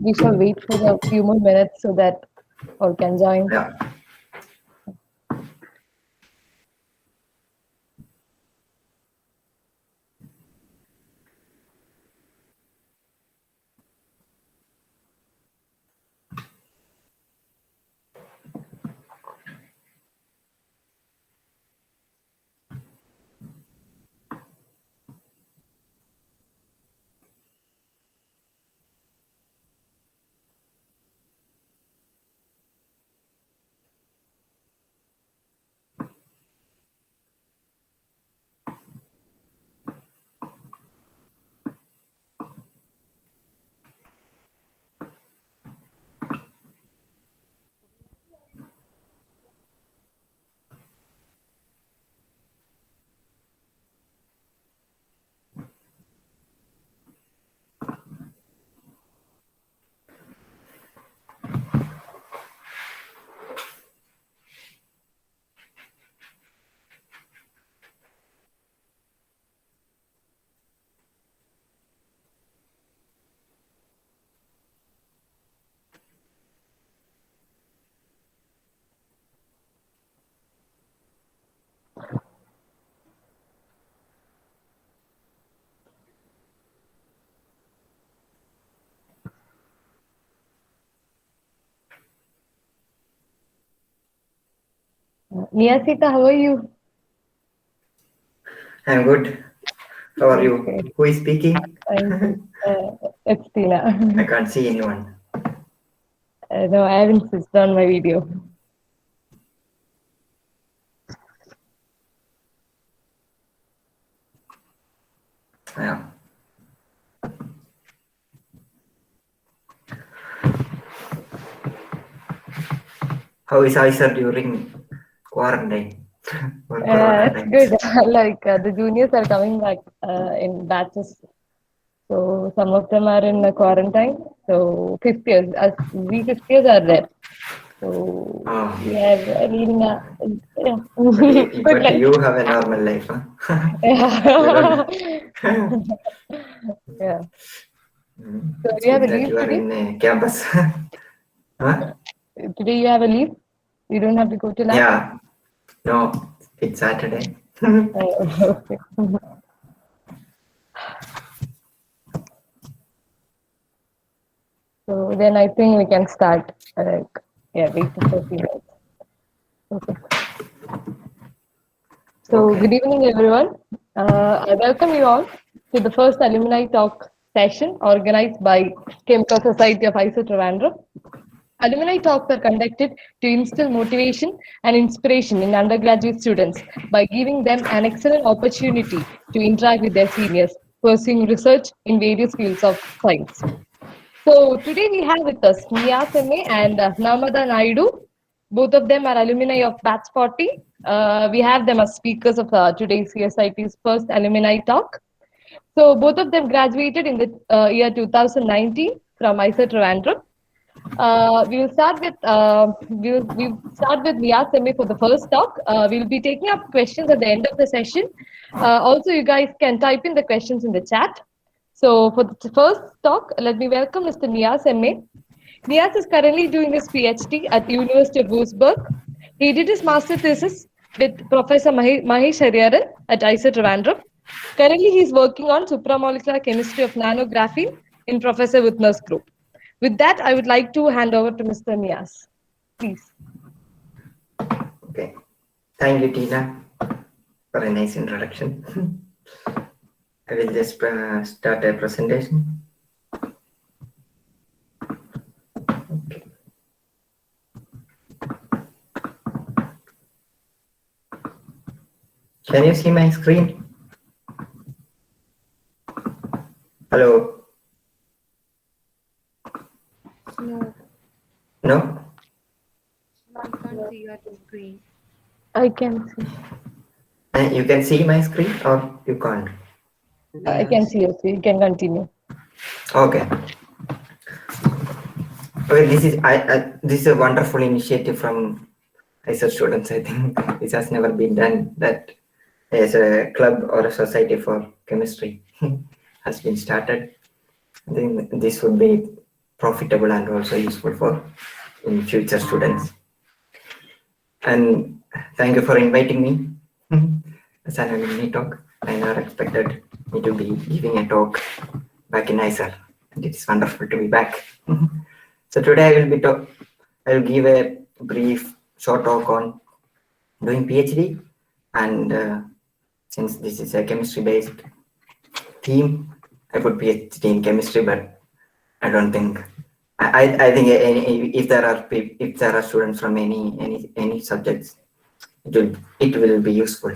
we shall wait for a few more minutes so that all can join. Yeah. Niyasita, how are you? I'm good. How are you? Okay. Who is speaking? It's Tina. I can't see anyone. No, I haven't switched on my video. Yeah. How is IISER during quarantine? Or corona It's times? good. Like the juniors are coming back in batches. So some of them are in quarantine. So fifth years, as we fifth years are there. So Oh, we are leading a yeah. Good but life. you have a normal life, huh? You Yeah. don't. Yeah. So It's you have good a that leave you are today? in a campus. Huh? Today you have a leave? You don't have to go to lab? Yeah. No, it's Saturday. Okay. So then I think we can start. Yeah, wait for a few minutes. Okay. So Okay. good evening, everyone. I welcome you all to the first alumni talk session organized by Chemical Society of IISER Trivandrum. Alumni talks are conducted to instill motivation and inspiration in undergraduate students by giving them an excellent opportunity to interact with their seniors, pursuing research in various fields of science. So today we have with us Niyas MA and Narmada Naidu. Both of them are alumni of Batch 40. We have them as speakers of today's CSIT's first alumni talk. So both of them graduated in the year 2019 from IISER Trivandrum. We'll start with Niyas MA for the first talk. We'll be taking up questions at the end of the session. Also, you guys can type in the questions in the chat. So for the first talk, let me welcome Mr. Niyas MA. Niyas is currently doing his PhD at the University of Würzburg. He did his master thesis with Professor Mahesh Hariharan at IISER Trivandrum. Currently, he is working on supramolecular chemistry of nanographene in Professor Wittner's group. With that, I would like to hand over to Mr. Niyas. Please. Okay. Thank you, Tina, for a nice introduction. I will just start a presentation. Okay. Can you see my screen? Hello? No, No? I can't see your screen. I can see. You can see my screen or you can't? I can see you. So you can continue. Okay. Okay, this is a wonderful initiative from IISER students. I think this has never been done, that as a club or a society for chemistry has been started. I think this would be profitable and also useful for in future students. And thank you for inviting me as an alumni talk. I never expected me to be giving a talk back in IISER, and it is wonderful to be back. So today I will give a brief short talk on doing PhD, and since this is a chemistry-based theme, I put PhD in chemistry, but I don't think I think if there are students from any subjects, it will be useful.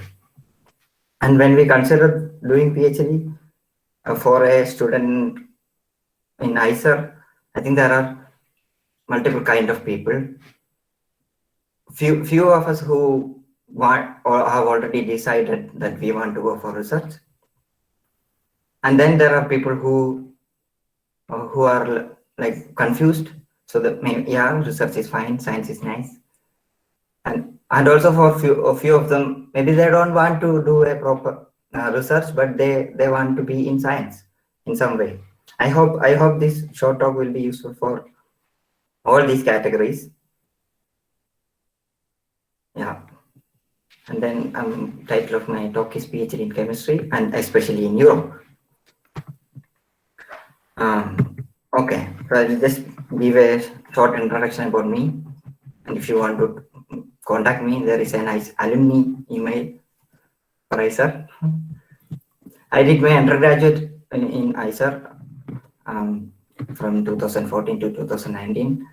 And when we consider doing PhD for a student in IISER, I think there are multiple kind of people. Few of us who want or have already decided that we want to go for research, and then there are people who are like confused. So that maybe, yeah, research is fine, science is nice, and also for a few of them, maybe they don't want to do a proper research, but they want to be in science in some way. I hope this short talk will be useful for all these categories. Yeah, and then title of my talk is PhD in chemistry, and especially in Europe. Okay, so I'll just give a short introduction about me, and if you want to contact me, there is a nice alumni email for IISER. I did my undergraduate in IISER from 2014 to 2019,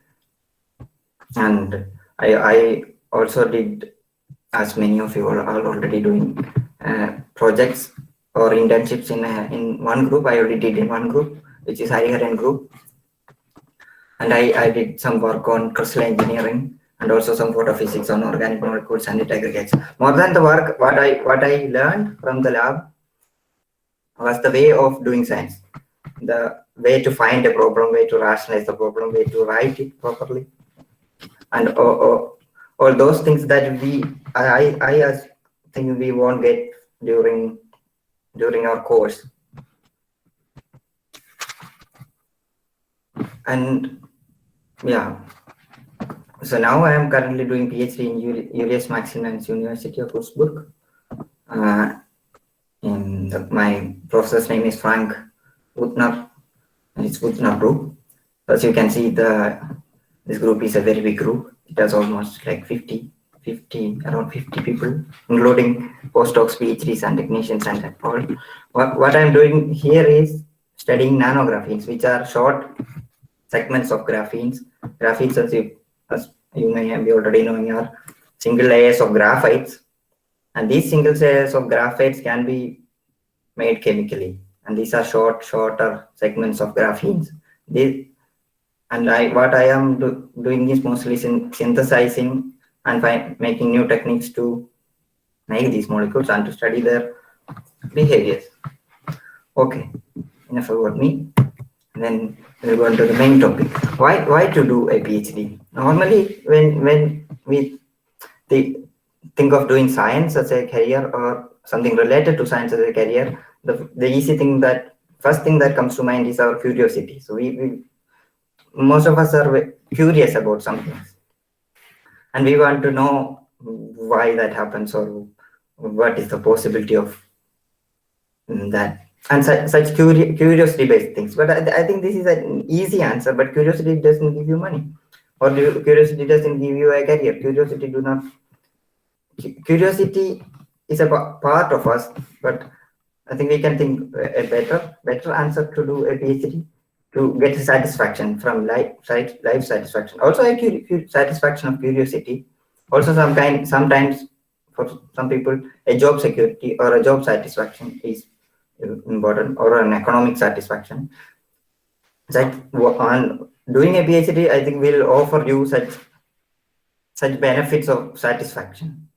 and I also did, as many of you are already doing, projects or internships in one group. I already did in one group, which is Hariharan group, and I did some work on crystal engineering and also some photophysics on organic molecules and it aggregates. More than the work, what I learned from the lab was the way of doing science, the way to find a problem, way to rationalize the problem, way to write it properly, and all those things that I think we won't get during our course. And yeah, so now I am currently doing PhD in Julius-Maximilians-Universität Würzburg. My professor's name is Frank Utner, and it's Utner group. As you can see, this group is a very big group. It has almost like around 50 people, including postdocs, PhDs, and technicians, and all. What I'm doing here is studying nanographenes, which are short segments of graphenes. Graphenes, as you may be already knowing, are single layers of graphites, and these single layers of graphites can be made chemically, and these are shorter segments of graphenes. What I am doing is mostly synthesizing and making new techniques to make these molecules and to study their behaviors. Okay, enough about me. And then we'll go on to the main topic. Why to do a PhD? Normally, when we think of doing science as a career or something related to science as a career, the first thing that comes to mind is our curiosity. So most of us are curious about something, and we want to know why that happens or what is the possibility of that, and such curiosity based things. But I think this is an easy answer, but curiosity doesn't give you money, or curiosity doesn't give you a career. Curiosity is a part of us, but I think we can think a better answer to do a PhD, to get satisfaction from life satisfaction. Also a satisfaction of curiosity. Also sometimes for some people, a job security or a job satisfaction is important, or an economic satisfaction. On doing a PhD, I think will offer you such benefits of satisfaction.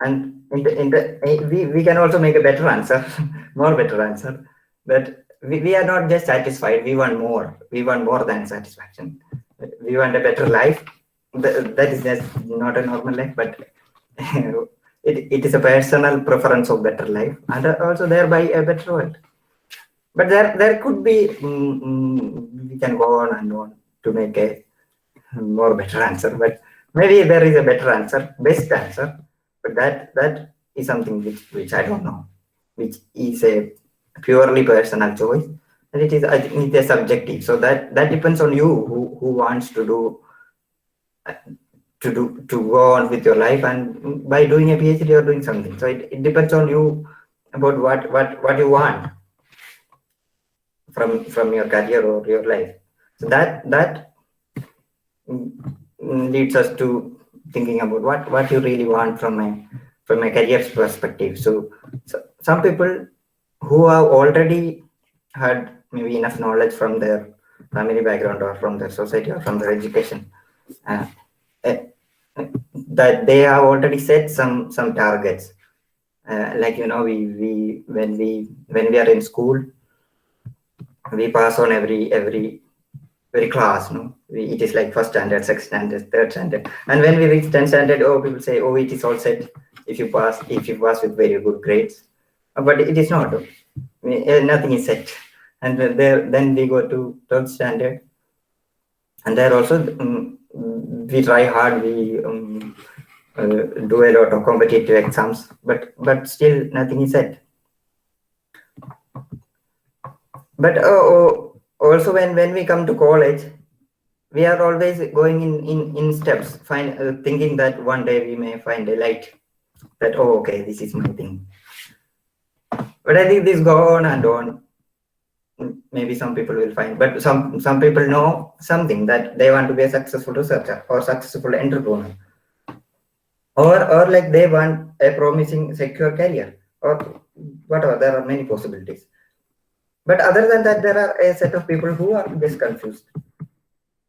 And we can also make a better answer, more better answer, that we are not just satisfied, we want more. We want more than satisfaction. We want a better life. That is just not a normal life, but it is a personal preference of better life, and also thereby a better world. But there could be, we can go on and on to make a more better answer, but maybe there is a better answer, best answer, but that is something which I don't know, which is a purely personal choice, and it is, I think, it is subjective. So that depends on you who wants to go on with your life, and by doing a PhD or doing something. So it depends on you about what you want from your career or your life. So that leads us to thinking about what you really want from a career perspective. So some people who have already had maybe enough knowledge from their family background or from their society or from their education, uh, uh, that they have already set some targets. Like, we when we are in school, we pass on every class, no? It is like first standard, second standard, third standard, and when we reach 10th standard, oh, people say, oh, it is all set if you pass with very good grades. But it is not. Nothing is set. And then we go to 12th standard, and there also, we try hard. We do a lot of competitive exams, but still nothing is set. But also when we come to college, we are always going in steps, thinking that one day we may find a light, that, oh, okay, this is my thing. But I think this go on and on. Maybe some people will find, but some people know something, that they want to be a successful researcher or successful entrepreneur, or like they want a promising secure career, or whatever. There are many possibilities. But other than that, there are a set of people who are just confused.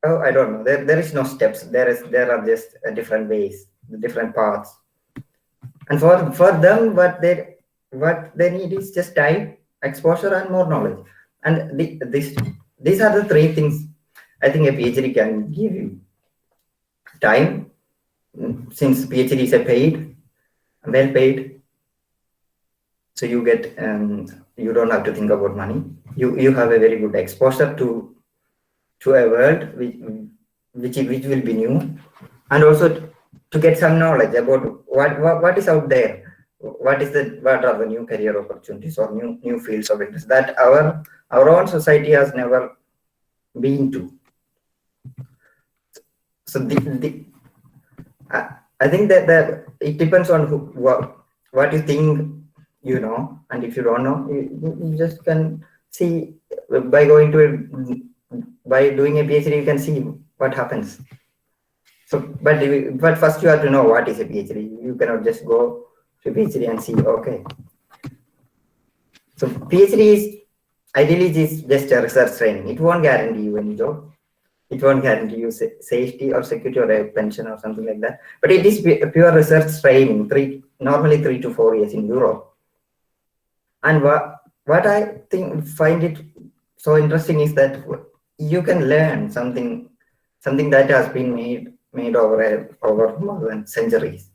Oh, I don't know. There is no steps. There are just different ways, different paths. And for them, what they need is just time, exposure, and more knowledge. And these are the three things I think a PhD can give you. Time, since PhD is well paid, so you get, you don't have to think about money. You have a very good exposure to a world which will be new, and also to get some knowledge about what is out there, what are the new career opportunities or new fields of interest that our own society has never been to. So I think that it depends on what you think, and if you don't know, you just can see by by doing a PhD, you can see what happens. So, but first you have to know what is a PhD. You cannot just go to PhD and see, okay. So PhD is ideally just a research training. It won't guarantee you any job. It won't guarantee you safety or security or a pension or something like that. But it is a pure research training, normally 3 to 4 years in Europe. And what I find it so interesting is that you can learn something that has been made over more than centuries.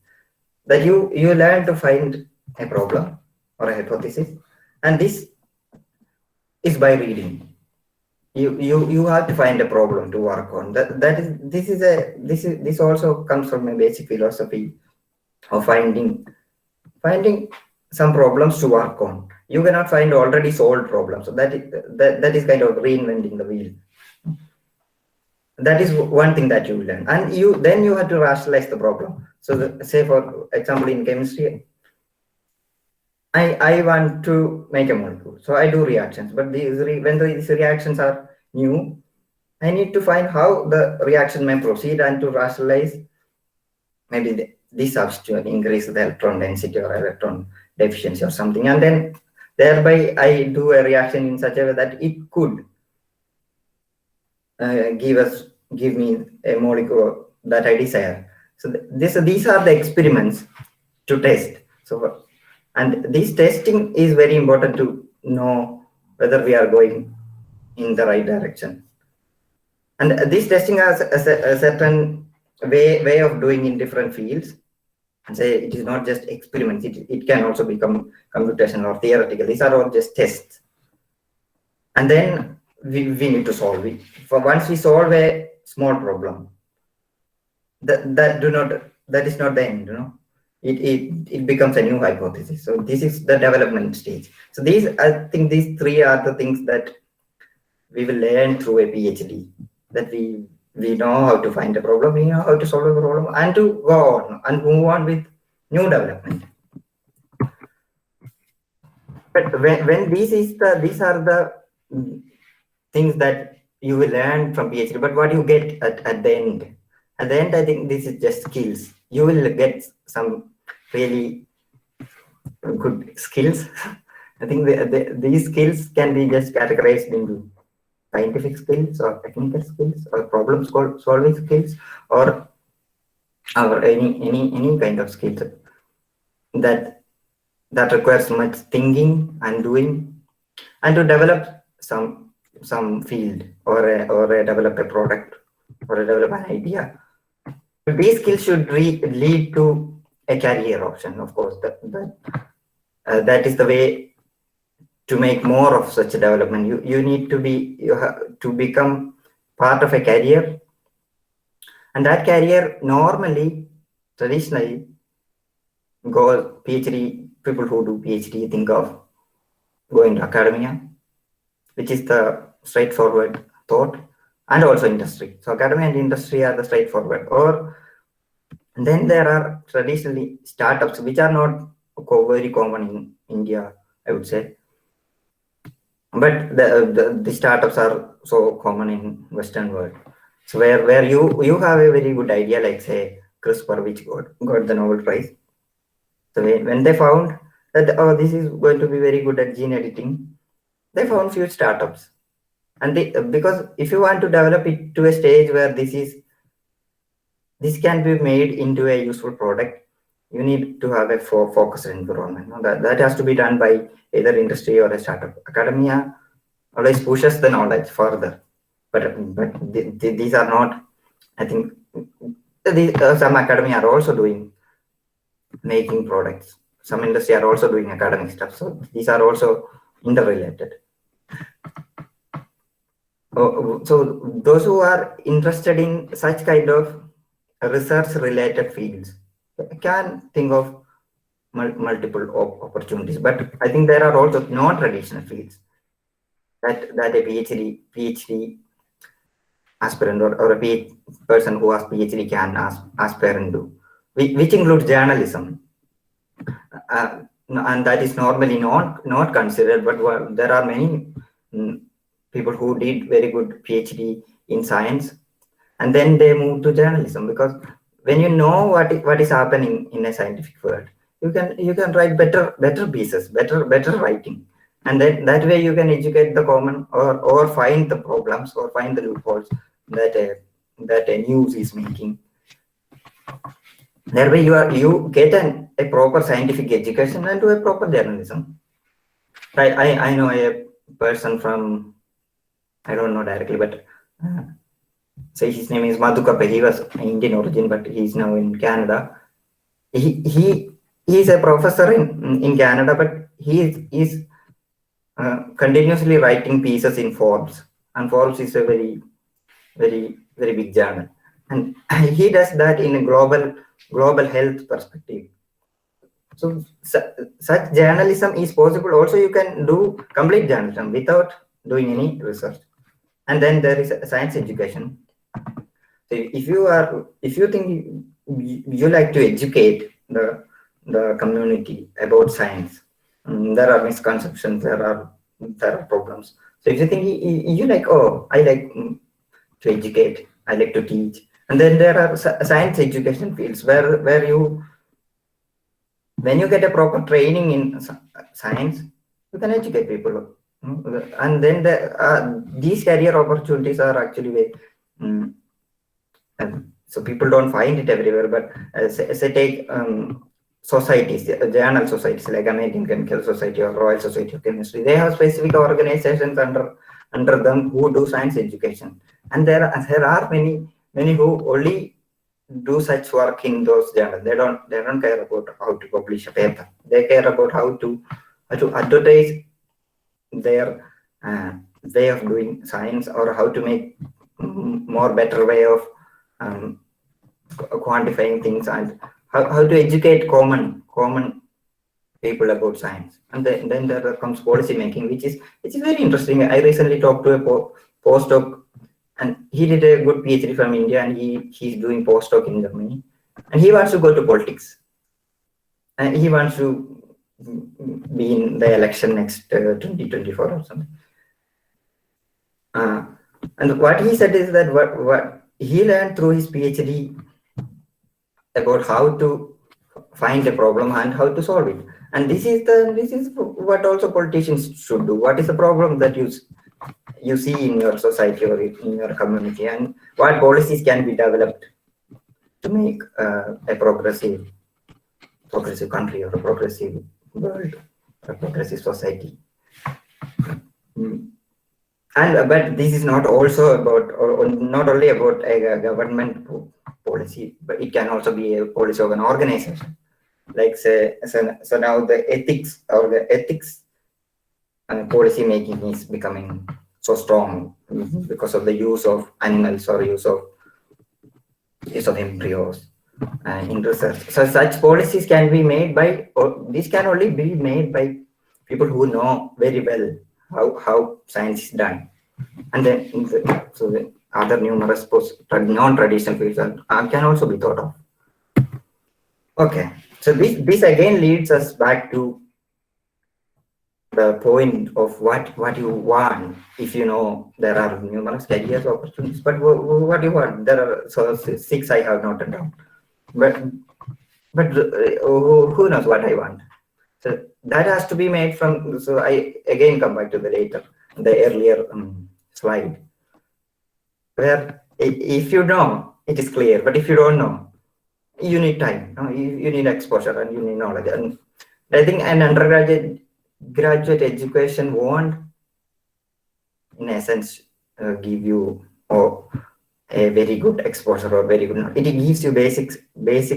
That you learn to find a problem or a hypothesis, and this is by reading. You have to find a problem to work on. This also comes from a basic philosophy of finding some problems to work on. You cannot find already solved problems. So that is kind of reinventing the wheel. That is one thing that you learn, and then you have to rationalize the problem. So say, for example, in chemistry, I want to make a molecule, so I do reactions. But when these reactions are new, I need to find how the reaction may proceed and to rationalize maybe this substitute, increase the electron density or electron deficiency or something, and then thereby I do a reaction in such a way that it could give me a molecule that I desire. So these are the experiments to test. So, and this testing is very important to know whether we are going in the right direction. And this testing has a certain way of doing in different fields. And say it is not just experiments, it can also become computational or theoretical. These are all just tests. and then we need to solve it. For once we solve a small problem, that is not the end, it becomes a new hypothesis. So this is the development stage. So I think these three are the things that we will learn through a PhD, that we know how to find a problem, we know how to solve a problem, and to go on and move on with new development. But when these are the things that you will learn from PhD, but what you get at the end? At the end, I think this is just skills. You will get some really good skills. I think these skills can be just categorized into scientific skills or technical skills or problem solving skills or any kind of skills that requires much thinking and doing, and to develop some field or develop a product or develop an idea. These skills should lead to a career option. Of course, that is the way to make more of such a development. You need you have to become part of a career, and that career normally, traditionally, PhD people who do PhD think of going to academia, which is the straightforward thought, and also industry. So academia and industry are the straightforward. Or then there are traditionally startups, which are not very common in India, I would say. But the startups are so common in Western world. So where you have a very good idea, like say CRISPR, which got the Nobel Prize. So when they found that this is going to be very good at gene editing, they found few startups. And because if you want to develop it to a stage where this can be made into a useful product, you need to have a focused environment. That has to be done by either industry or a startup. Academia always pushes the knowledge further, but these are not. I think some academia are also making products. Some industry are also doing academic stuff. So these are also interrelated. So those who are interested in such kind of research-related fields can think of multiple opportunities. But I think there are also non-traditional fields that a PhD aspirant or a person who has PhD can aspire and do, which includes journalism. And that is normally not considered, but there are many people who did very good PhD in science, and then they move to journalism, because when you know what is happening in a scientific world, you can write better pieces, better writing, and then that way you can educate the common or find the problems or find the loopholes that a news is making. That way you get a proper scientific education and do a proper journalism. I know a person from, I don't know directly, but say his name is Madhukappe. He was Indian origin, but he's now in Canada. He is a professor in Canada, but he is continuously writing pieces in Forbes, and Forbes is a very big journal, and he does that in a global health perspective. So such journalism is possible. Also, you can do complete journalism without doing any research. And then there is science education. So if you think you like to educate the community about science, there are misconceptions, there are problems. So if you think you like, I like to educate, I like to teach, and then there are science education fields where when you get a proper training in science, you can educate people. And then these career opportunities are actually so people don't find it everywhere, but say take societies, journal societies like American Chemical Society or Royal Society of Chemistry. They have specific organizations under them who do science education, and there are many who only do such work in those journals. They don't care about how to publish a paper. They care about how to advertise their way of doing science, or how to make more better way of quantifying things, and how to educate common people about science. And then there comes policy making, which is very interesting. I recently talked to a postdoc, and he did a good PhD from India, and he's doing postdoc in Germany, and he wants to go to politics, and he wants to be in the election next 2024 or something. And what he said is that what he learned through his PhD about how to find a problem and how to solve it. And this is what also politicians should do. What is the problem that you see in your society or in your community, and what policies can be developed to make a progressive country, or a progressive world, a progressive society. And but this is not also about, or not only about a government policy, but it can also be a policy of an organization. Like say, so now the ethics policy making is becoming so strong because of the use of animals, or use of embryos in research. So such policies can be made by, or this can only be made by people who know very well how science is done. And then so the other numerous non-traditional fields can also be thought of. Okay, so this again leads us back to the point of what you want. If you know there are numerous careers opportunities, but what you want, there are 6 I have noted down. But who knows what I want? So that has to be made from. So I again come back to the earlier slide, where if you know, it is clear. But if you don't know, you need time. You need exposure, and you need knowledge. And I think an graduate education won't, in essence, give you a very good exposure or very good knowledge. It gives you basics.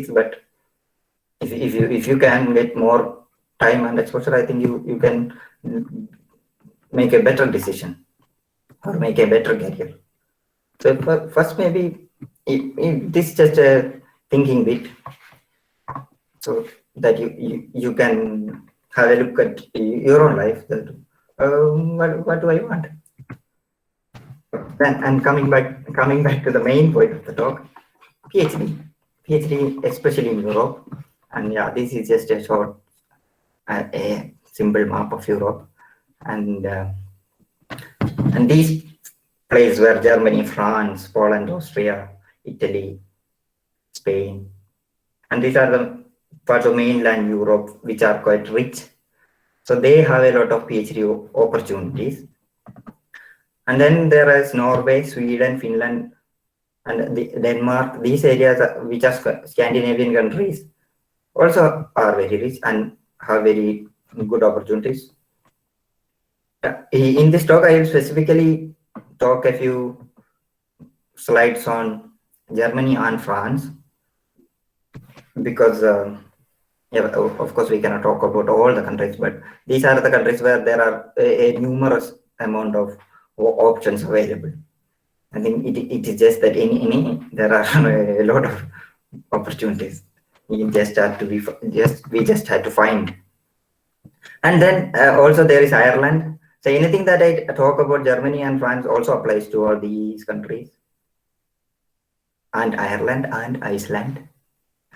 But if you can get more time and exposure, I think you can make a better decision or make a better career. So first, maybe if this is just a thinking bit, so that you can have a look at your own life. That what do I want? Then, and coming back to the main point of the talk, PhD, especially in Europe. And yeah, this is just a short, a simple map of Europe, and these places were Germany, France, Poland, Austria, Italy, Spain, and these are the parts of mainland Europe which are quite rich. So they have a lot of PhD opportunities. And then there is Norway, Sweden, Finland, and Denmark. These areas, which are Scandinavian countries, also are very rich and have very good opportunities. In this talk, I will specifically talk a few slides on Germany and France, because yeah, of course we cannot talk about all the countries, but these are the countries where there are a numerous amount of options available. I think it is just that there are a lot of opportunities. We just had to find. And then also there is Ireland. So anything that I talk about Germany and France also applies to all these countries, and Ireland and Iceland,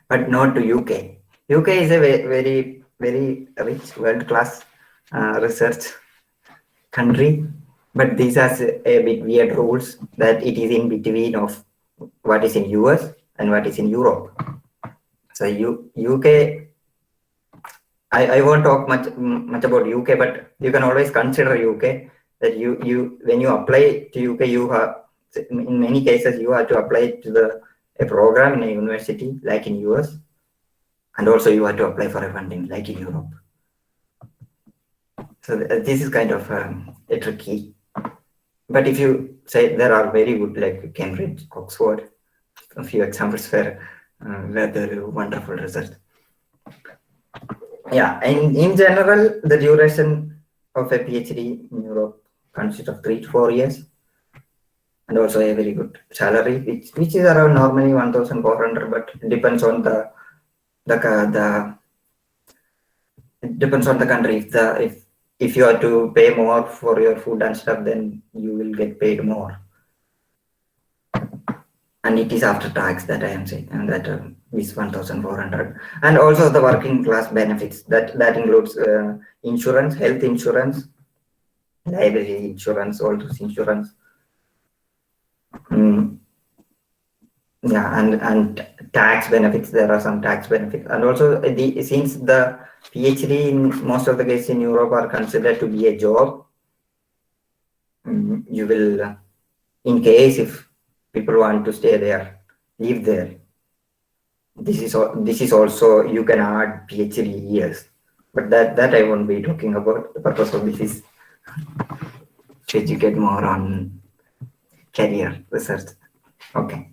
but not to UK. UK is a very, very rich, world-class research country, but these are a bit weird rules that it is in between of what is in US and what is in Europe. So UK, I won't talk much about UK, but you can always consider UK, that you when you apply to UK, you have, in many cases, you have to apply to a program in a university like in US, and also you have to apply for a funding like in Europe. So this is kind of a tricky. But if you say there are very good, like Cambridge, Oxford, a few examples where there are wonderful results. Yeah, and in general, the duration of a PhD in Europe consists of 3 to 4 years, and also a very good salary, which is around normally 1,400, but it depends on the it depends on the country. If you are to pay more for your food and stuff, then you will get paid more. And it is after tax that I am saying, and that is 1,400. And also the working class benefits that includes insurance, health insurance, liability insurance, all those insurance. Yeah, and tax benefits. There are some tax benefits, and also since the PhD in most of the cases in Europe are considered to be a job, you will, in case if people want to stay there, live there. This is also, you can add PhD years, but that I won't be talking about. The purpose of this is to educate more on career research. Okay.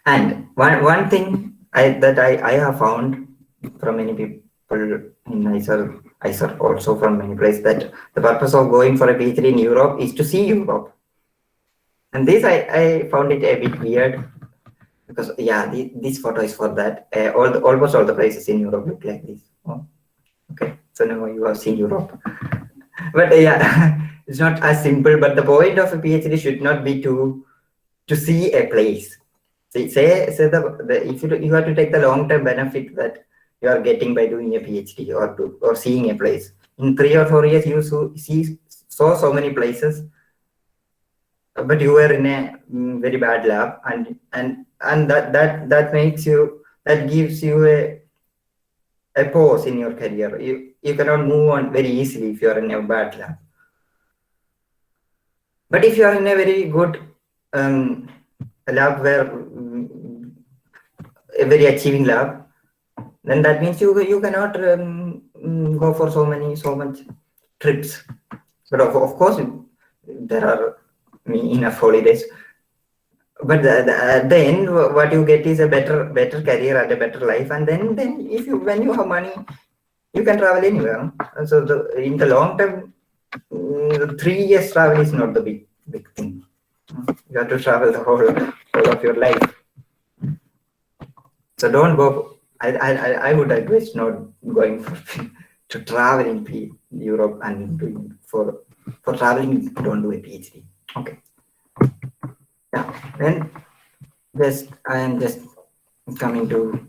And one thing that I have found from many people in IISER also from many places, that the purpose of going for a PhD in Europe is to see Europe. And this I found it a bit weird, because yeah, this photo is for that. Almost all the places in Europe look like this. Oh, okay, so now you have seen Europe. But yeah, it's not as simple. But the point of a PhD should not be to see a place. Say if you have to take the long-term benefit that you are getting by doing a PhD or seeing a place. In 3 or 4 years, you saw so many places, but you were in a very bad lab, and that makes you, that gives you a pause in your career. You cannot move on very easily if you are in a bad lab. But if you are in a very good lab, where a very achieving lab, then that means you cannot go for so much trips. But of course there are enough holidays. But at the end, what you get is a better career and a better life. And then when you have money, you can travel anywhere. So in the long term, 3 years travel is not the big thing. You have to travel the whole of your life. So don't go. I would advise not going to travel in Europe, and doing for traveling, don't do a PhD. Okay. Yeah. Then I am just coming to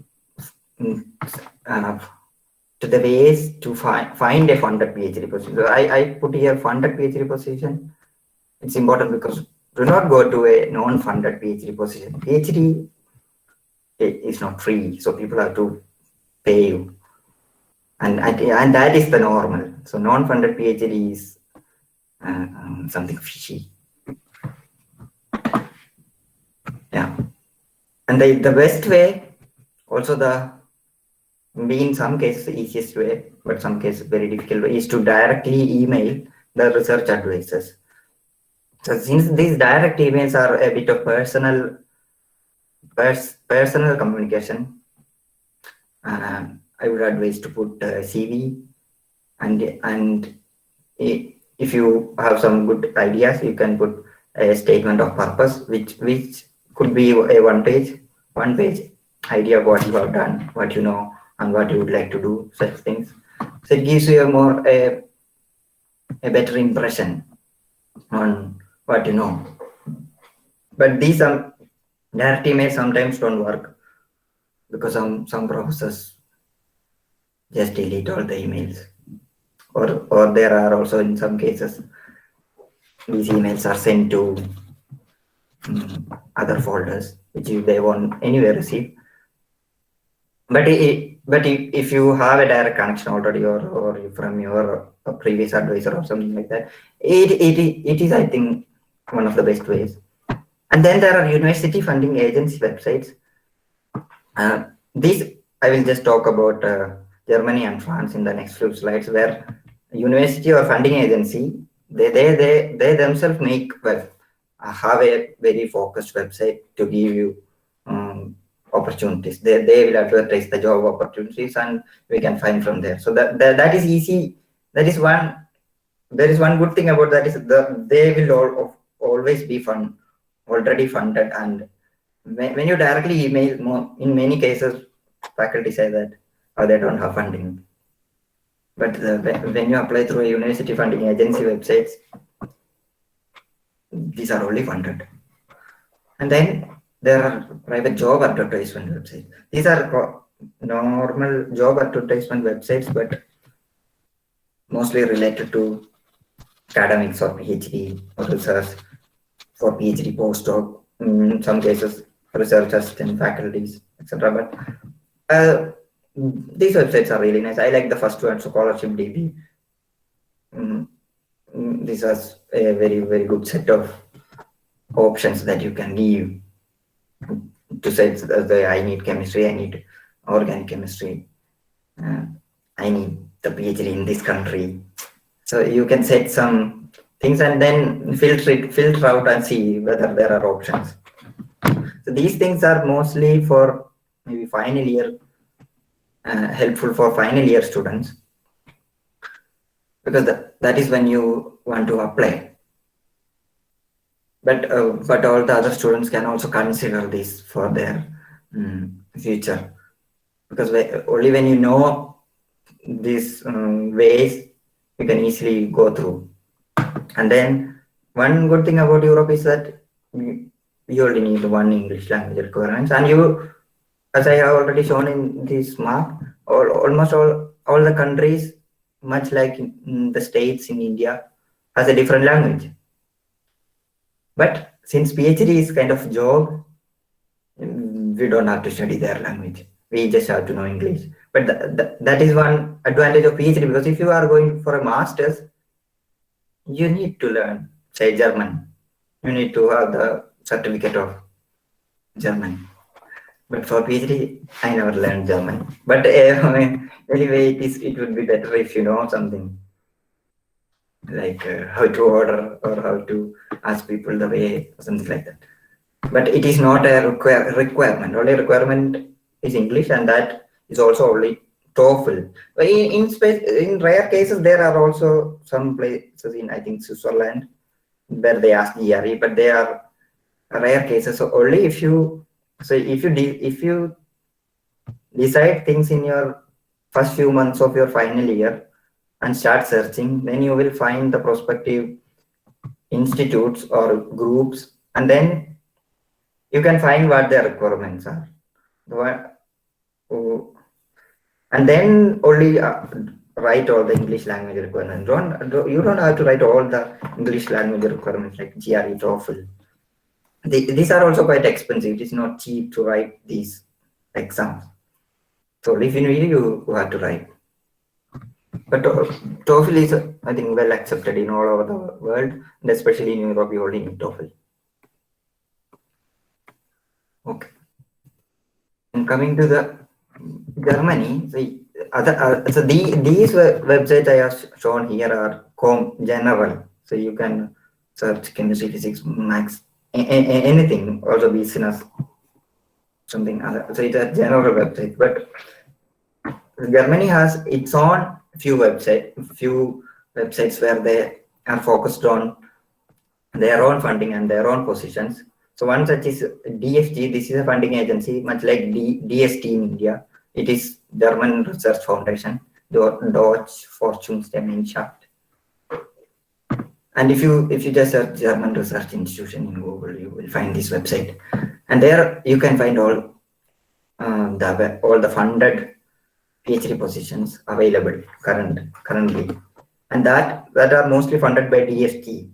the ways to find a funded PhD position. So I put here funded PhD position. It's important because do not go to a non-funded PhD position. PhD is not free, so people have to pay you, and that is the normal. So non-funded PhD is something fishy. Yeah, and the best way, also in some cases the easiest way, but some cases very difficult way, is to directly email the research advisors. So since these direct emails are a bit of personal communication, I would advise to put CV, and if you have some good ideas, you can put a statement of purpose, which could be a one page idea of what you have done, what you know, and what you would like to do, such things. So it gives you a better impression on what you know. But these direct emails sometimes don't work, because some professors just delete all the emails, or there are also in some cases these emails are sent to other folders which they won't anyway receive. But if you have a direct connection already, or from your previous advisor or something like that, it is, I think, one of the best ways. And then there are university funding agency websites. These I will just talk about Germany and France in the next few slides, where university or funding agency, they themselves have a very focused website to give you opportunities. They will advertise the job opportunities, and we can find from there. So that is easy. That is one there is one good thing about that is they will always be already funded, and when you directly email, in many cases, faculty say that they don't have funding. But when you apply through a university funding agency websites, these are only funded. And then there are private job advertisement websites. These are normal job advertisement websites, but mostly related to academics or PhD or research, for PhD postdoc, in some cases research assistant faculties, etc. But these websites are really nice. I like the first one, Scholarship DB. This has a very, very good set of options that you can give to say I need chemistry, I need organic chemistry, I need the PhD in this country. So you can set some things and then filter out and see whether there are options. So these things are mostly for maybe final year, helpful for final year students, because that is when you want to apply. But all the other students can also consider this for their future, because only when you know these ways, you can easily go through. And then one good thing about Europe is that you only need one English language requirements, and you, as I have already shown in this map, almost all the countries, much like in the states in India, has a different language. But since PhD is kind of job, we don't have to study their language. We just have to know English. But that is one advantage of PhD, because if you are going for a master's, you need to learn, say, German. You need to have the certificate of German. But for PhD, I never learned German. But anyway, it would be better if you know something, like how to order or how to ask people the way, or something like that. But it is not a requirement. Only requirement is English, and that is also only TOEFL. But in rare cases, there are also some places in, I think, Switzerland, where they ask GRE, but they are rare cases. So only if you decide things in your first few months of your final year and start searching, then you will find the prospective institutes or groups, and then you can find what their requirements are. And then only write all the English language requirements. You don't have to write all the English language requirements like GRE, TOEFL. These are also quite expensive. It is not cheap to write these exams. So if you need, you have to write. But TOEFL is, I think, well accepted in all over the world, and especially in Europe, you only need TOEFL. Okay. And coming to the Germany, so these websites I have shown here are general. So you can search chemistry, physics, maths, anything, also business, something other. So it's a general website. But Germany has its own few websites where they are focused on their own funding and their own positions. So one such is DFG. This is a funding agency, much like DST in India. It is German Research Foundation, Deutsche Forschungsgemeinschaft. And if you just search German Research Institution in Google, you will find this website. And there you can find all the funded PhD positions available currently, and that are mostly funded by DST.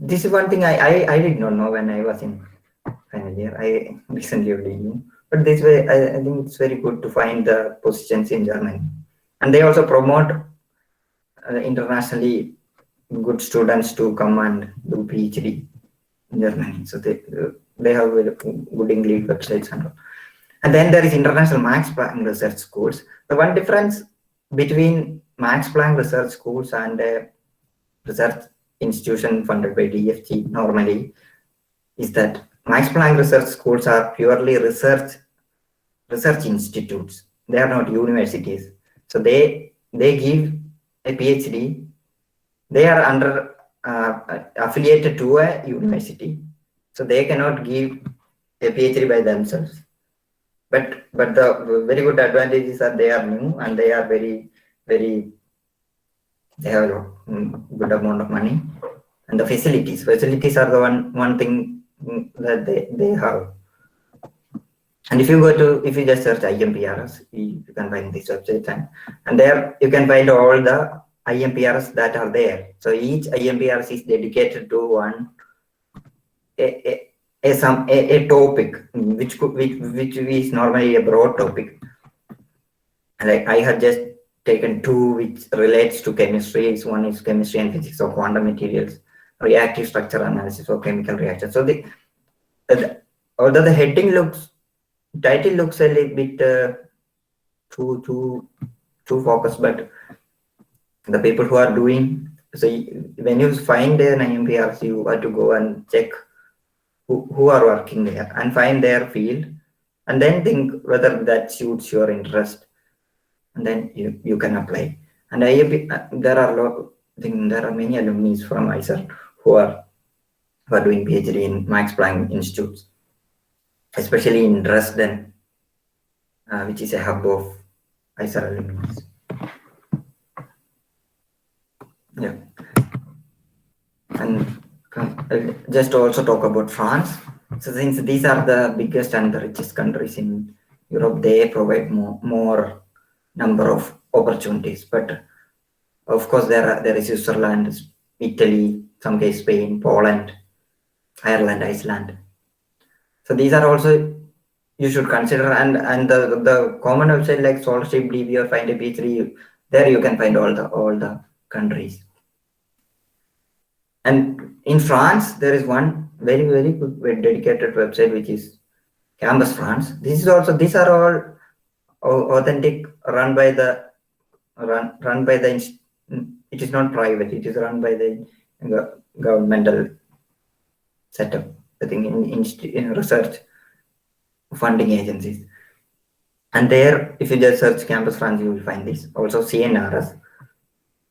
This is one thing I did not know when I was in final year. I recently knew, but this way I think it's very good to find the positions in Germany, and they also promote internationally good students to come and do PhD in Germany. So they have good English websites and all. And then there is International Max Planck Research Schools. The one difference between Max Planck Research Schools and a research institution funded by DFG normally is that Max Planck Research Schools are purely research institutes. They are not universities. So they they give a PhD. They are under affiliated to a university, so they cannot give a PhD by themselves. But the very good advantages are they are new and they are very they have a good amount of money, and the facilities are the one thing that they have. And if you just search IMPRS, you can find this website, and there you can find all the IMPRS that are there. So each IMPRS is dedicated to one a topic, which is normally a broad topic. Like I have just taken two which relates to chemistry. One is chemistry and physics of quantum materials, reactive structure analysis of chemical reactions. So although the heading title looks a little bit too focused, but the people who are doing, so when you find an IMPRS, you have to go and check who are working there and find their field, and then think whether that suits your interest, and then you can apply. And there are many alumni from IISER who are doing PhD in Max Planck institutes, especially in Dresden, which is a hub of IISER alumni. Yeah. And I'll just also talk about France. So since these are the biggest and the richest countries in Europe, they provide more number of opportunities. But of course, there is Switzerland, Italy, some case Spain, Poland, Ireland, Iceland. So these are also you should consider, and the common website like Scholarship DB or Find a PhD, there you can find all the countries. And in France, there is one very good dedicated website which is Campus France. These are all authentic, run by the it is not private, it is run by the governmental setup, I think, in research funding agencies. And there, if you just search Campus France, you will find this. Also CNRS.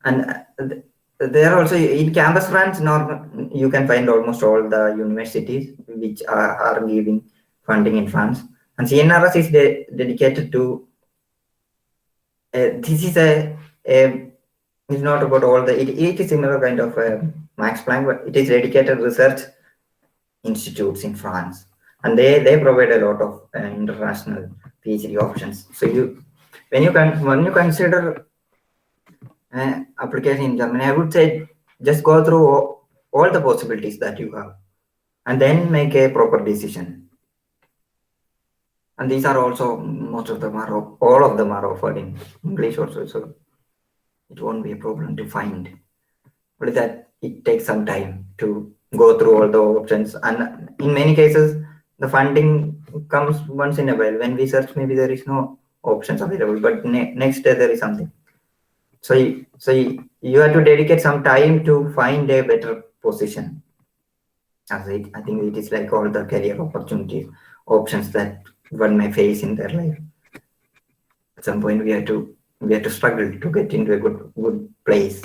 And there also in Campus France, you can find almost all the universities which are giving funding in France. And CNRS is dedicated to this is it's not about all the it is similar kind of Max Planck, but it is dedicated research institutes in France, and they provide a lot of international PhD options. So when you consider application in Germany, I would say just go through all the possibilities that you have, and then make a proper decision. And these are also, most of them are, all of them are offered in English also, so it won't be a problem to find. But that it takes some time to go through all the options, and in many cases the funding comes once in a while. When we search, maybe there is no options available, but next day there is something. So you have to dedicate some time to find a better position. I think it is like all the career options that one may face in their life. At some point, we have to struggle to get into a good place.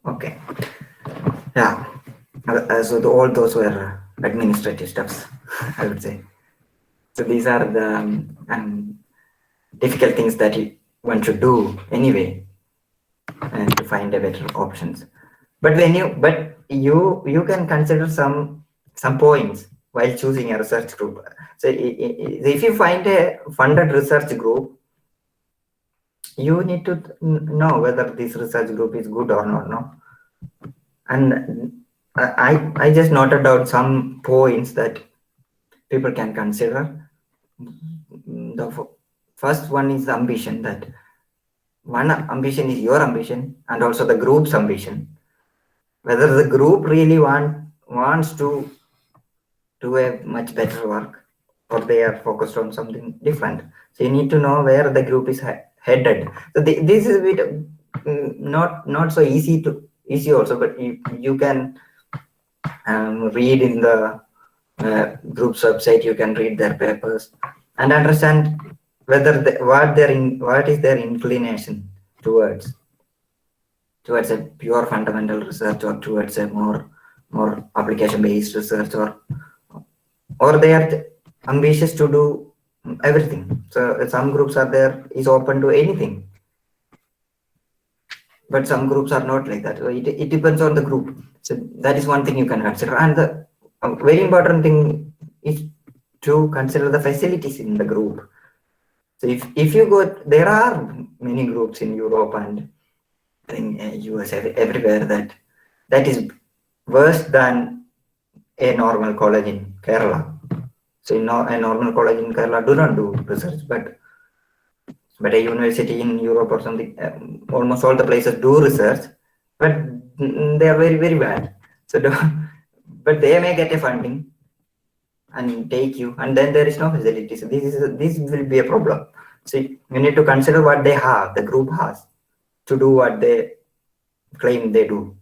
Okay. Yeah. So all those were administrative steps, I would say. So these are the difficult things that one should do anyway, and to find a better options. But you can consider some points while choosing a research group. So if you find a funded research group, you need to know whether this research group is good or not. No? And I just noted out some points that people can consider. The first one is ambition. That one ambition is your ambition, and also the group's ambition. Whether the group really wants to do a much better work, or they are focused on something different. So you need to know where the group is headed. So this is a bit not so easy also, but you can read in the group's website. You can read their papers and understand what is their inclination towards a pure fundamental research, or towards a more application based research, or they are ambitious to do everything. So some groups are there is open to anything, but some groups are not like that. So it depends on the group. So that is one thing you can consider. And the very important thing is to consider the facilities in the group. So if you go, there are many groups in Europe and in US, everywhere, that is worse than a normal college in Kerala. So a normal college in Kerala do not do research, but a university in Europe or something, almost all the places do research, but they are very, very bad. So but they may get a funding and take you, and then there is no facility. So this will be a problem. So you need to consider what they have, the group has, to do what they claim they do.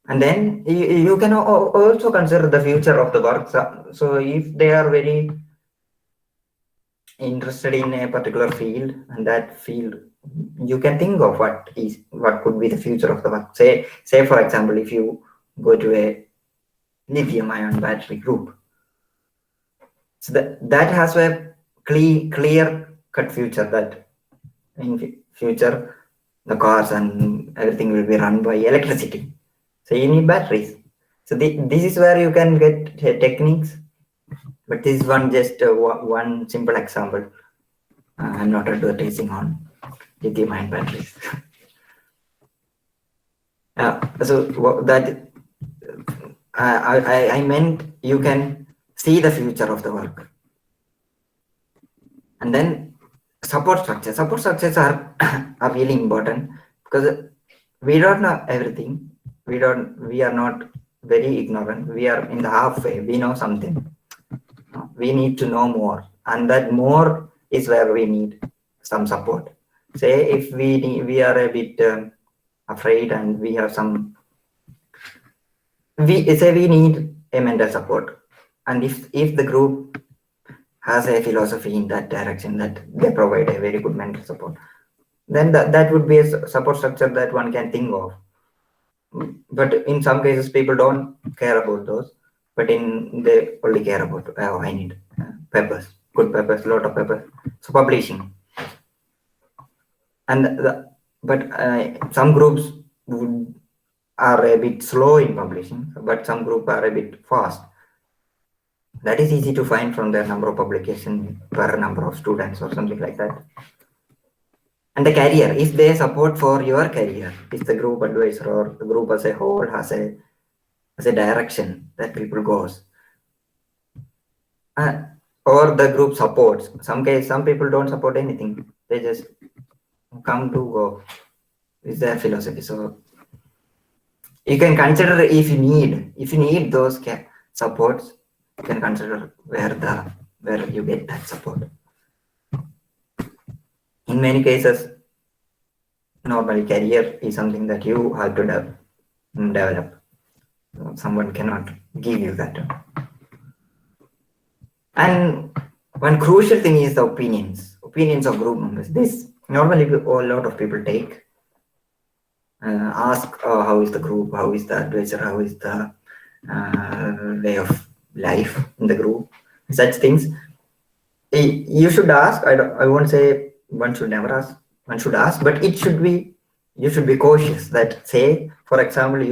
And then you can also consider the future of the work. So if they are very interested in a particular field, and that field, you can think of what could be the future of the work. Say for example, if you go to a lithium-ion battery group, so that has a clear-cut future, that in future the cars and everything will be run by electricity. So you need batteries. So this is where you can get techniques. But this is one simple example. I'm not advertising on lithium-ion batteries. So that I meant you can see the future of the work. And then support structures. Support structures are really important, because we don't know everything. We are not very ignorant. We are in the halfway. We know something. We need to know more, and that more is where we need some support. Say if we are a bit afraid, and we have some, we need a mental support, and if the group has a philosophy in that direction, that they provide a very good mental support, then that would be a support structure that one can think of. But in some cases, people don't care about those, but they only care about, I need papers, good papers, lot of papers. So publishing. And some groups are a bit slow in publishing, but some groups are a bit fast. That is easy to find from their number of publications per number of students or something like that. And the career, if they support for your career, if the group advisor or the group as a whole has a direction that people goes, or the group supports. Some people don't support anything. They just come to go. Is their philosophy. So you can consider, if you need those supports, you can consider where you get that support. In many cases, normally career is something that you have to develop. Someone cannot give you that. And one crucial thing is the opinions of group members. This normally a lot of people take, ask how is the group, how is the advisor, how is the way of life in the group, such things. You should ask. I won't say one should never ask. One should ask, but you should be cautious. That, say, for example,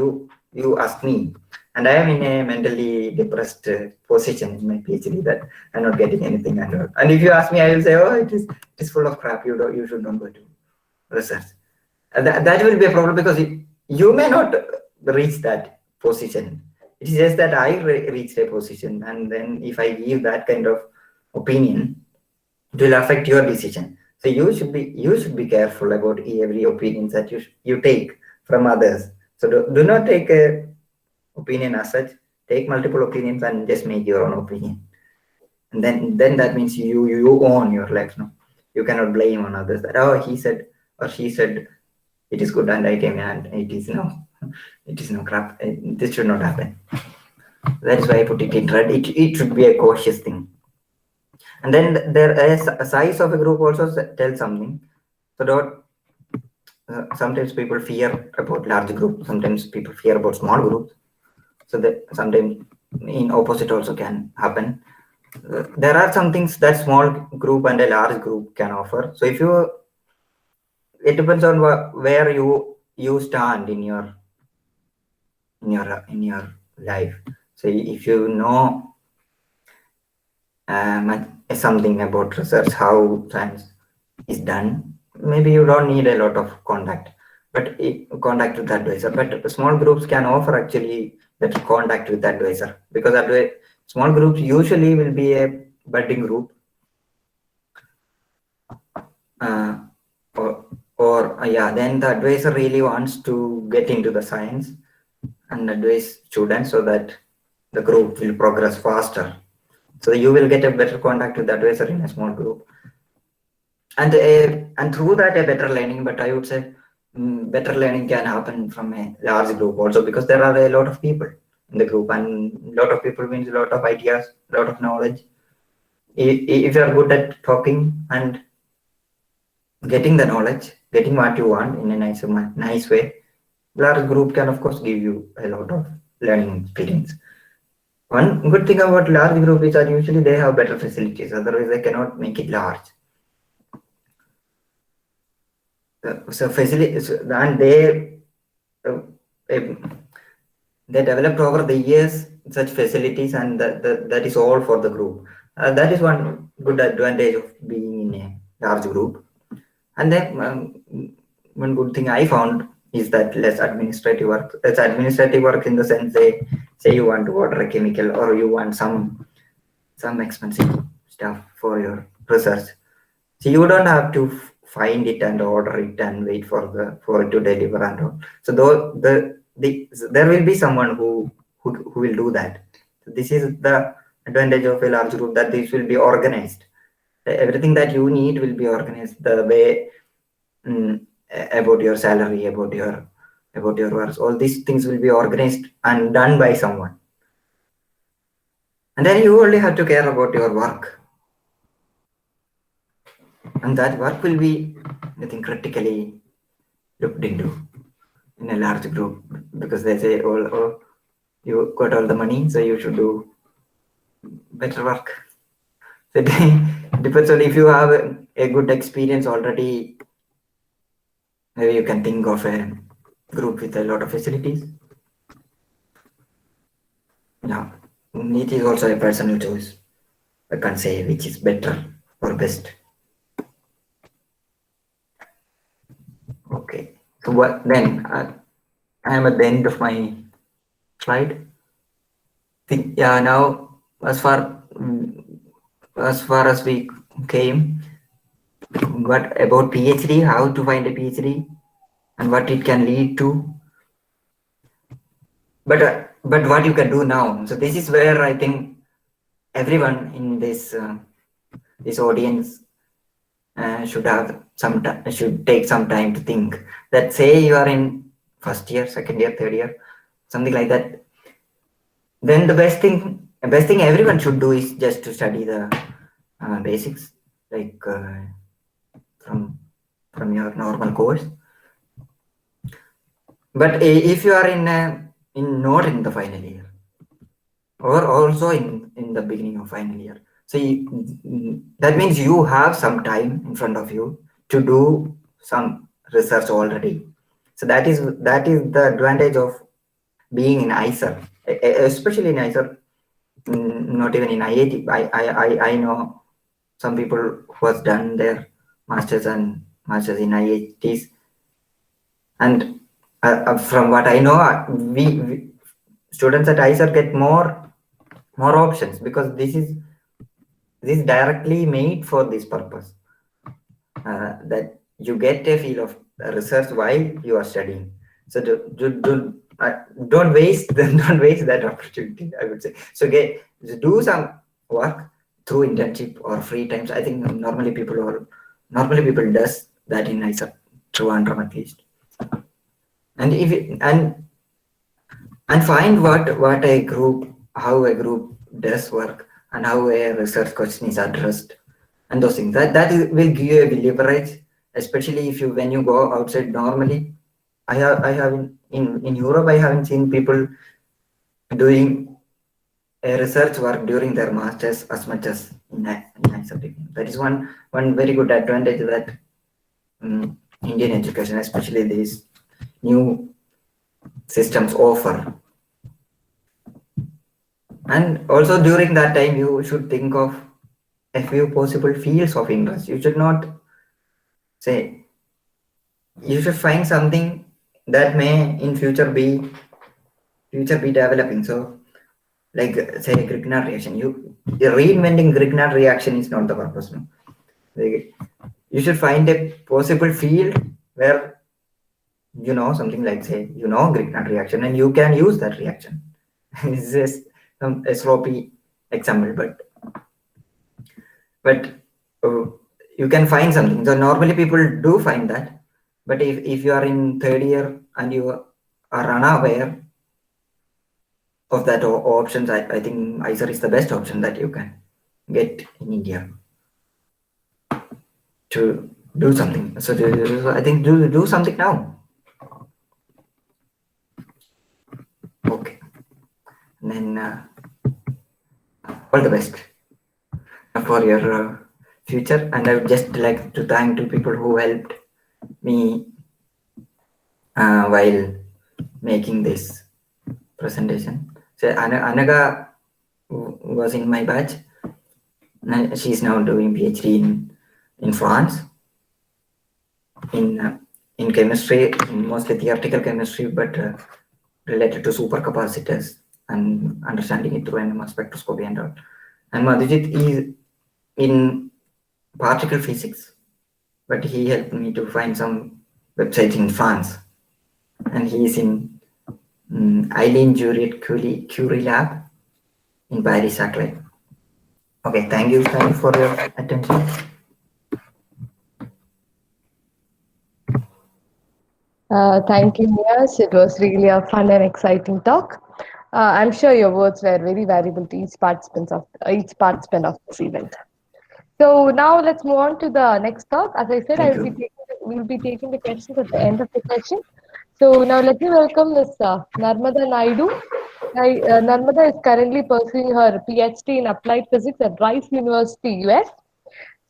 you ask me, and I am in a mentally depressed position in my PhD, that I'm not getting anything. And if you ask me, I will say, oh, it is full of crap. You should not go to research. And that will be a problem, because you may not reach that position. It is just that I reached a position, and then if I give that kind of opinion, it will affect your decision. So you should be careful about every opinion that you take from others. So do not take a opinion as such. Take multiple opinions and just make your own opinion. And then that means you own your life. No, you cannot blame on others that, oh, he said or she said it is good and I came and it is no crap. This should not happen. That is why I put it in red. It should be a cautious thing. And then there is a size of a group also tells something. So sometimes people fear about large groups, sometimes people fear about small groups. So that sometimes in opposite also can happen. There are some things that small group and a large group can offer. So if you, it depends on where you stand in your life. So if you know something about research, how science is done, maybe you don't need a lot of contact with the advisor. But small groups can offer actually that contact with the advisor, because small groups usually will be a budding group, then the advisor really wants to get into the science and advise students so that the group will progress faster. So you will get a better contact with the advisor in a small group, and through that a better learning. But I would say better learning can happen from a large group also, because there are a lot of people in the group, and a lot of people means a lot of ideas, a lot of knowledge. If you are good at talking and getting the knowledge, getting what you want in a nice way, large group can of course give you a lot of learning experience. One good thing about large group is that usually they have better facilities, otherwise they cannot make it large. So facilities, and they developed over the years such facilities, and that is all for the group. That is one good advantage of being in a large group. And then one good thing I found is that less administrative work. It's administrative work in the sense, they say you want to order a chemical, or you want some expensive stuff for your research. So you don't have to find it and order it and wait for it to deliver and all. So there will be someone who will do that. So this is the advantage of a large group, that this will be organized. Everything that you need will be organized. The way about your salary, about your work, all these things will be organized and done by someone. And then you only have to care about your work. And that work will be, I think, critically looked into in a large group, because they say, oh, you got all the money, so you should do better work. So it depends on, if you have a good experience already, maybe you can think of a group with a lot of facilities. Yeah, it is also a personal choice. I can't say which is better or best. Okay, so what then? I am at the end of my slide. Yeah, now as far as we came, what about PhD? How to find a PhD and what it can lead to? But what you can do now. So this is where I think everyone in this audience should take some time to think. That say you are in first year, second year, third year, something like that. Then the best thing everyone should do is just to study the basics, like from your normal course. But if you are not in the final year, or also in the beginning of final year, so that means you have some time in front of you to do some research already. So that is the advantage of being in IISER, especially in IISER. Not even in IIT. I know some people who has done their masters in IITs, and from what I know, we students at IISER get more options, because this is directly made for this purpose, that you get a feel of research while you are studying. So don't waste that opportunity, I would say. So do some work through internship or free times. I think normally people does that in IISER, Trivandrum at least. And and find how a group does work, and how a research question is addressed, and those things. Will give you a leverage, especially if you when you go outside. Normally, I have in Europe, I haven't seen people doing a research work during their masters as much as in IISER TVM. That is one very good advantage that Indian education, especially these new systems, offer. And also during that time, you should think of a few possible fields of interest. You should not say, you should find something that may in future be developing. So like say Grignard reaction, reinventing Grignard reaction is not the purpose. No, like, you should find a possible field where something like say Grignard reaction and you can use that reaction. It's just a sloppy example, but you can find something. So normally people do find that, but if you are in third year and you are unaware of that options, I think IISER is the best option that you can get in India to do something. So I think do something now. Okay, and then all the best for your future. And I would just like to thank two people who helped me while making this presentation. So Anaga was in my batch. She's now doing PhD in France in chemistry, mostly theoretical chemistry, but related to supercapacitors and understanding it through NMR spectroscopy and all. And Madhujit is in particle physics, but he helped me to find some websites in France, and he is in Eileen Juliet Curie Lab in Paris, Saclay. Okay, thank you for your attention. Thank you, Niyas. It was really a fun and exciting talk. I'm sure your words were very valuable to each participant of this event. So now let's move on to the next talk. As I said, we'll be taking the questions at the end of the session. So now let me welcome Ms. Narmada Naidu. Narmada is currently pursuing her Ph.D. in Applied Physics at Rice University, US.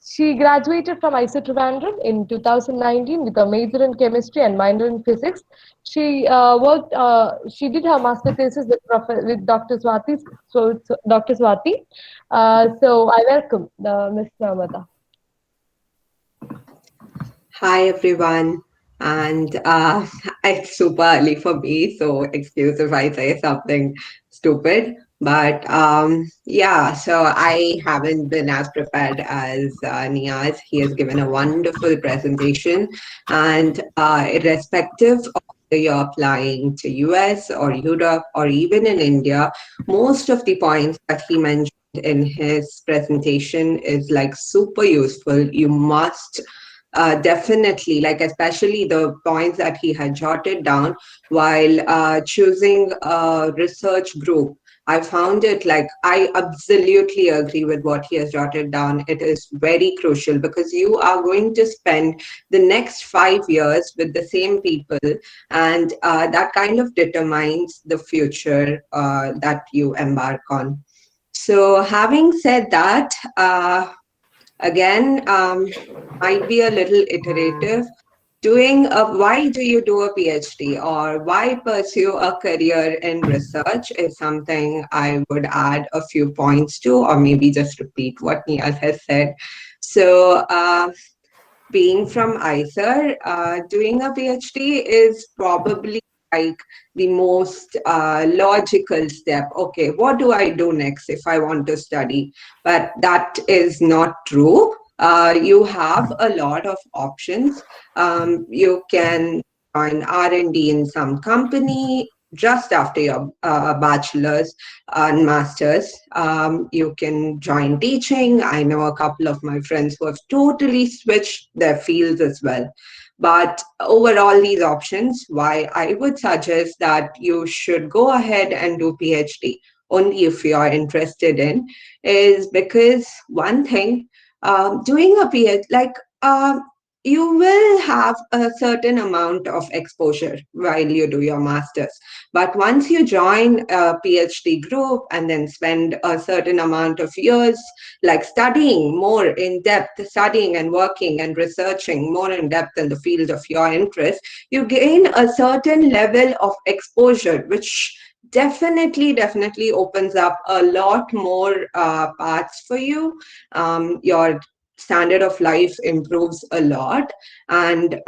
She graduated from IISER Trivandrum in 2019 with a major in chemistry and minor in physics. She she did her master thesis with Dr. Swati. Dr. Swati. So I welcome Ms. Narmada. Hi everyone, and it's super early for me, so excuse if I say something stupid. But yeah, so I haven't been as prepared as Niyaz. He has given a wonderful presentation, and irrespective of whether you're applying to US or Europe or even in India, most of the points that he mentioned in his presentation is like super useful. You must definitely, like especially the points that he had jotted down while choosing a research group. I found it like I absolutely agree with what he has jotted down. It is very crucial because you are going to spend the next 5 years with the same people, and that kind of determines the future that you embark on. So having said that, again, might be a little iterative. Why do you do a PhD or why pursue a career in research is something I would add a few points to, or maybe just repeat what Niyaz has said. So being from IISER, doing a PhD is probably like the most logical step. Okay, what do I do next if I want to study? But that is not true. You have a lot of options. You can join R&D in some company just after your bachelor's and master's. You can join teaching. I know a couple of my friends who have totally switched their fields as well. But overall, these options, why I would suggest that you should go ahead and do PhD. only if you are interested in, is because one thing, doing a PhD, you will have a certain amount of exposure while you do your master's. But once you join a PhD group and then spend a certain amount of years like studying more in depth, studying and working and researching more in depth in the field of your interest, you gain a certain level of exposure, which definitely opens up a lot more paths for you. Your standard of life improves a lot. And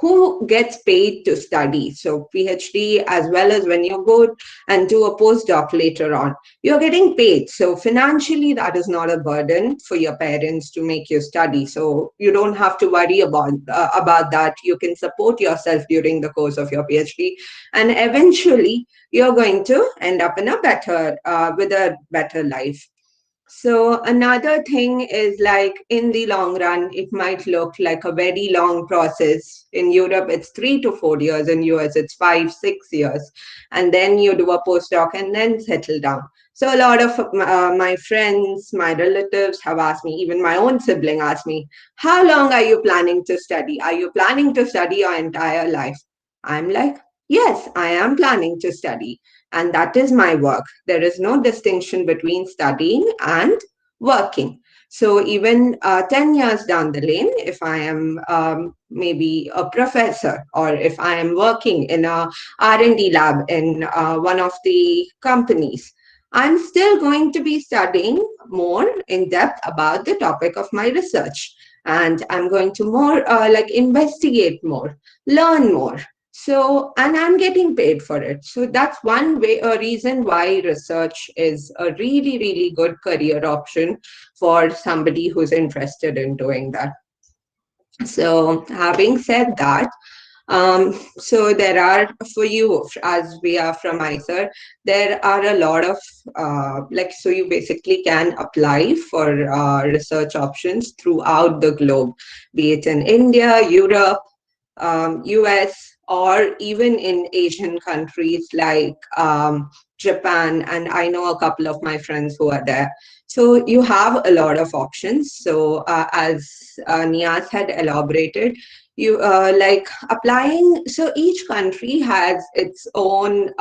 who gets paid to study? So PhD, as well as when you go and do a postdoc later on, you're getting paid. So financially, that is not a burden for your parents to make you study. So you don't have to worry about that. You can support yourself during the course of your PhD, and eventually you're going to end up in a better with a better life. So another thing is, like, in the long run, it might look like a very long process. In Europe, it's 3 to 4 years. In US, it's 5, 6 years. And then you do a postdoc and then settle down. So a lot of my friends, my relatives have asked me, even my own sibling asked me, how long are you planning to study? Are you planning to study your entire life? I'm like, yes, I am planning to study. And that is my work. There is no distinction between studying and working. So even 10 years down the lane, if I am maybe a professor, or if I am working in a R&D lab in one of the companies, I'm still going to be studying more in depth about the topic of my research. And I'm going to more investigate more, learn more. So, and I'm getting paid for it. So that's one way, a reason why research is a really good career option for somebody who's interested in doing that. So having said that, so there are, for you, as we are from IISER, there are a lot of, so you basically can apply for research options throughout the globe, be it in India, Europe, US, or even in Asian countries like Japan, and I know a couple of my friends who are there. So you have a lot of options. So as Niaz had elaborated, you like applying. So each country has its own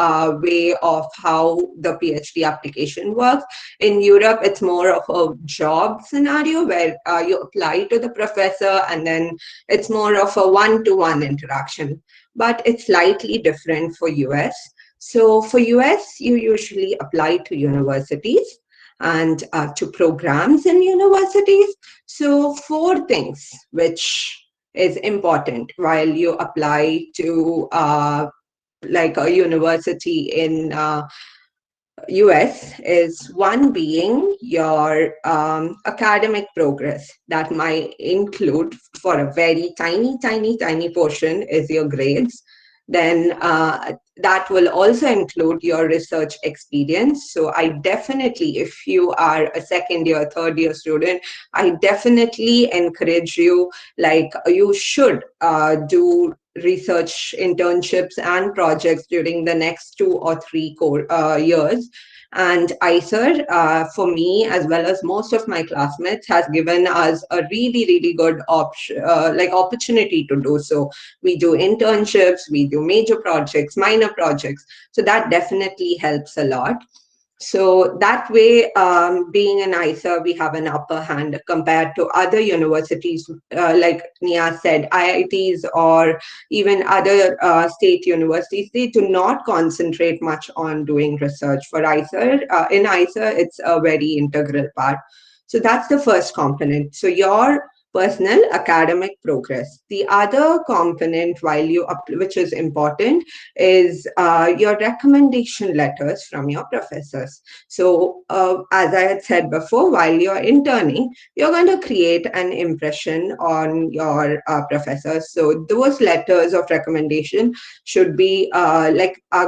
way of how the PhD application works. In Europe, it's more of a job scenario where you apply to the professor, and then it's more of a one-to-one interaction. But it's slightly different for US. So for US, you usually apply to universities and to programs in universities. So 4 things which is important while you apply to like a university in US is, one being your academic progress. That might include, for a very tiny portion, is your grades. Then that will also include your research experience. So I definitely, if you are a second year, third year student, I definitely encourage you, like, you should do research internships and projects during the next 2 or 3 years. And IISER, for me, as well as most of my classmates, has given us a really good opportunity to do so. We do internships, we do major projects, minor projects. So that definitely helps a lot. So that way, being an IISER, we have an upper hand compared to other universities, like Nia said, IITs or even other state universities. They do not concentrate much on doing research. For IISER, in IISER, it's a very integral part. So that's the first component. So your personal academic progress. The other component, which is important, is your recommendation letters from your professors. So as I had said before, while you're interning, you're going to create an impression on your professors. So those letters of recommendation should be are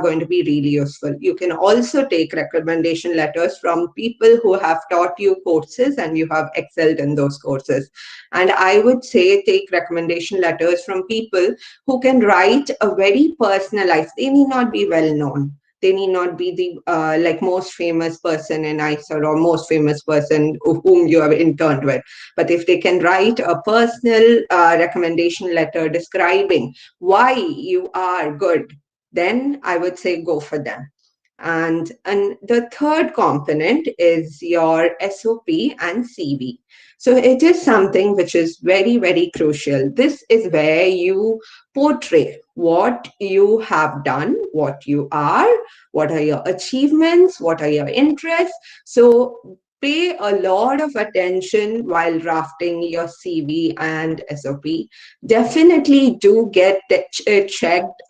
going to be really useful. You can also take recommendation letters from people who have taught you courses and you have excelled in those courses. And I would say take recommendation letters from people who can write a very personalized, they need not be well known. They need not be the like most famous person in IISER or most famous person whom you have interned with. But if they can write a personal recommendation letter describing why you are good, then I would say go for them. And the third component is your SOP and CV. So it is something which is very, very crucial. This is where you portray what you have done, what you are, what are your achievements, what are your interests. So pay a lot of attention while drafting your CV and SOP. Definitely do get it checked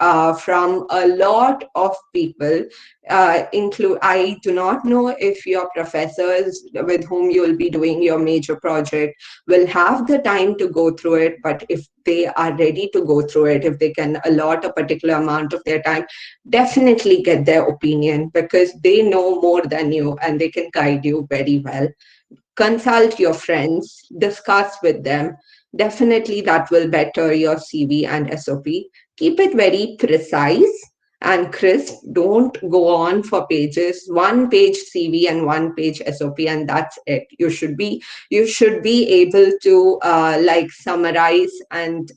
from a lot of people. I do not know if your professors with whom you will be doing your major project will have the time to go through it, but if they are ready to go through it, if they can allot a particular amount of their time, definitely get their opinion, because they know more than you and they can guide you very well. Consult your friends, discuss with them. Definitely that will better your CV and SOP. Keep it very precise and crisp. Don't go on for pages, one page CV and one page SOP, and that's it. You should be able to like summarize and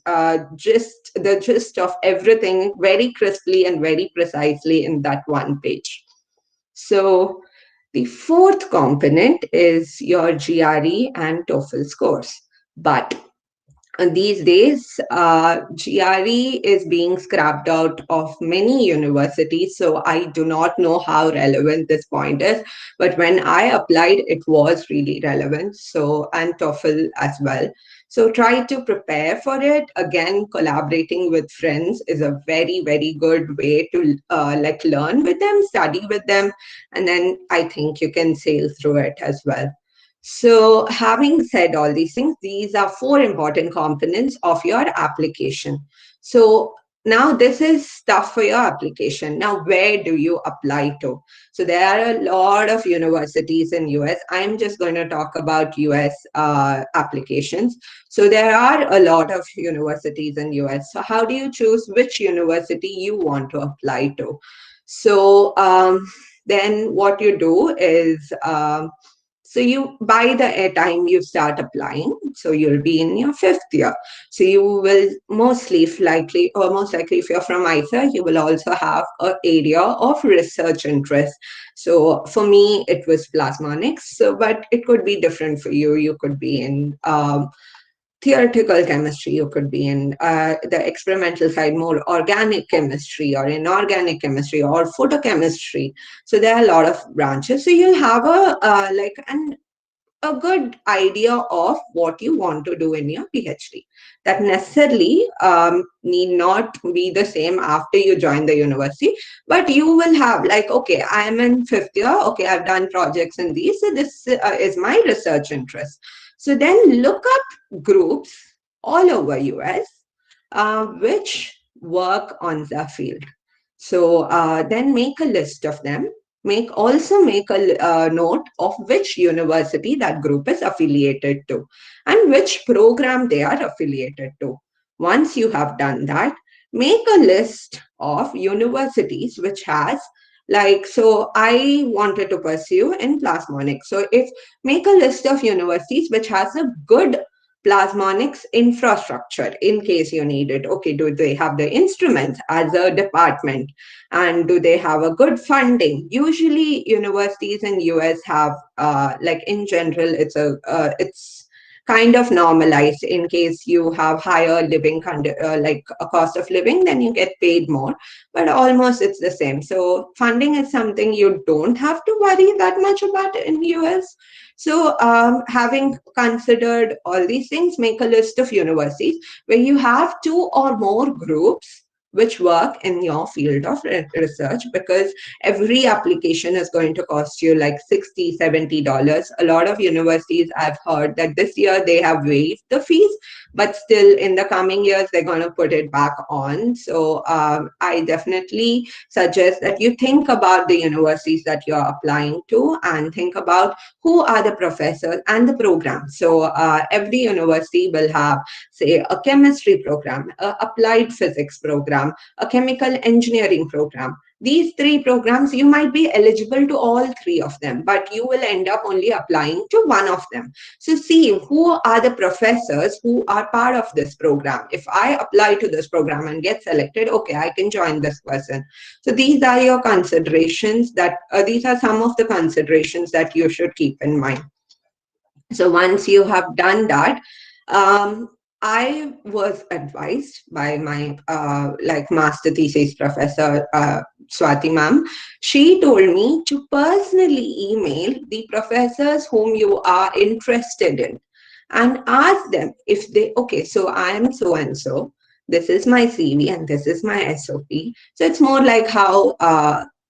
just the gist of everything very crisply and very precisely in that one page. So the fourth component is your GRE and TOEFL scores. But these days, GRE is being scrapped out of many universities, so I do not know how relevant this point is. But when I applied, it was really relevant. So, and TOEFL as well. So try to prepare for it. Again, collaborating with friends is a very, very good way to like learn with them, study with them, and then I think you can sail through it as well. So having said all these things, these are four important components of your application. So now this is stuff for your application. Now, where do you apply to? So there are a lot of universities in US. I'm just going to talk about US applications. So there are a lot of universities in US. So how do you choose which university you want to apply to? So then what you do is so you, by the time you start applying, so you'll be in your fifth year. So you will most likely, if you're from IISER, you will also have an area of research interest. So for me, it was plasmonics, so, but it could be different for you. You could be in theoretical chemistry, you could be in the experimental side, more organic chemistry or inorganic chemistry or photochemistry. So there are a lot of branches. So you'll have a good idea of what you want to do in your PhD. That necessarily need not be the same after you join the university, but you will have like, okay, I am in fifth year, okay, I've done projects in these, so this is my research interest. So then look up groups all over US which work on the field. So then make a list of them. Also make a note of which university that group is affiliated to and which program they are affiliated to. Once you have done that, make a list of universities which has, like, so I wanted to pursue in plasmonics. So if make a list of universities which has a good plasmonics infrastructure in case you need it. Okay, do they have the instruments as a department? And do they have a good funding? Usually universities in US have like in general, it's kind of normalized. In case you have higher living like a cost of living, then you get paid more, but almost it's the same. So funding is something you don't have to worry that much about in US. So having considered all these things, make a list of universities where you have two or more groups which work in your field of research, because every application is going to cost you like $60-$70. A lot of universities, I've heard that this year they have waived the fees, but still in the coming years they're going to put it back on. So I definitely suggest that you think about the universities that you're applying to and think about who are the professors and the program. So every university will have, say, a chemistry program, a applied physics program, a chemical engineering program, These three programs, you might be eligible to all three of them, but you will end up only applying to one of them. So see who are the professors who are part of this program. If I apply to this program and get selected, okay, I can join this person. So these are your considerations that these are some of the considerations that you should keep in mind. So once you have done that, I was advised by my like master thesis professor, Swati ma'am. She told me to personally email the professors whom you are interested in and ask them if they, okay, so I am so and so. This is my CV and this is my SOP. So it's more like how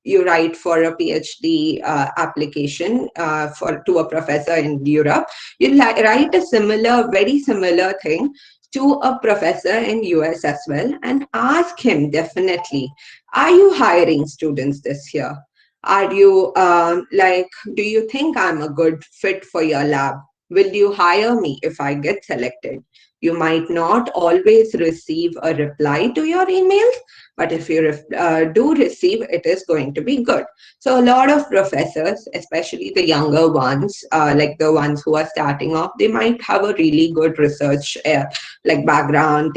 you write for a PhD application to a professor in Europe. You write a similar, very similar thing to a professor in US as well and ask him definitely, are you hiring students this year? Are you like, do you think I'm a good fit for your lab? Will you hire me if I get selected? You might not always receive a reply to your emails, but if you do receive, it is going to be good. So a lot of professors, especially the younger ones, like the ones who are starting off, they might have a really good research like background,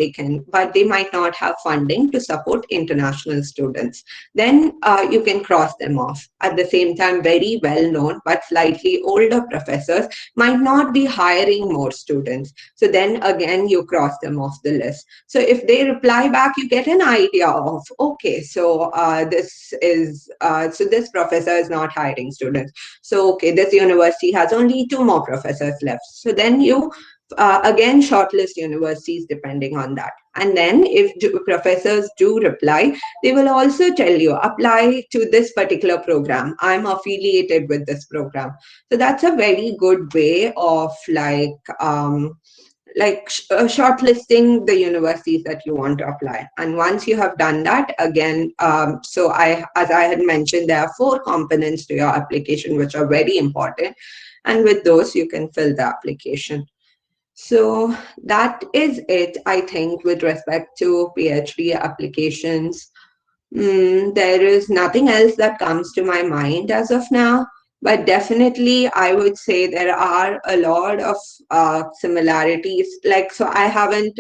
but they might not have funding to support international students. Then you can cross them off. At the same time, very well known but slightly older professors might not be hiring more students. So then again, you cross them off the list. So if they reply back, you get an idea of, okay, so this professor is not hiring students. So okay, this university has only 2 more professors left. So then you again shortlist universities depending on that. And then if professors do reply, they will also tell you, apply to this particular program. I'm affiliated with this program. So that's a very good way of shortlisting the universities that you want to apply. And once you have done that, again, as I had mentioned, there are 4 components to your application which are very important. And with those, you can fill the application. So that is it, I think, with respect to PhD applications. There is nothing else that comes to my mind as of now, but definitely I would say there are a lot of similarities. Like, so I haven't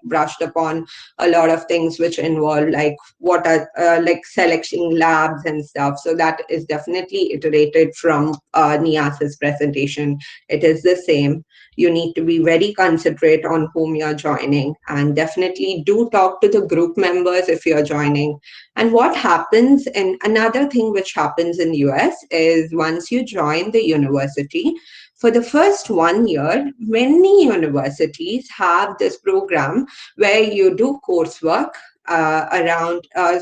brushed upon a lot of things which involve like what are like selecting labs and stuff. So that is definitely iterated from Nias's presentation. It is the same. You need to be very considerate on whom you're joining, and definitely do talk to the group members if you're joining. And what happens, and another thing which happens in US is once you join the university, for the first 1 year, many universities have this program where you do coursework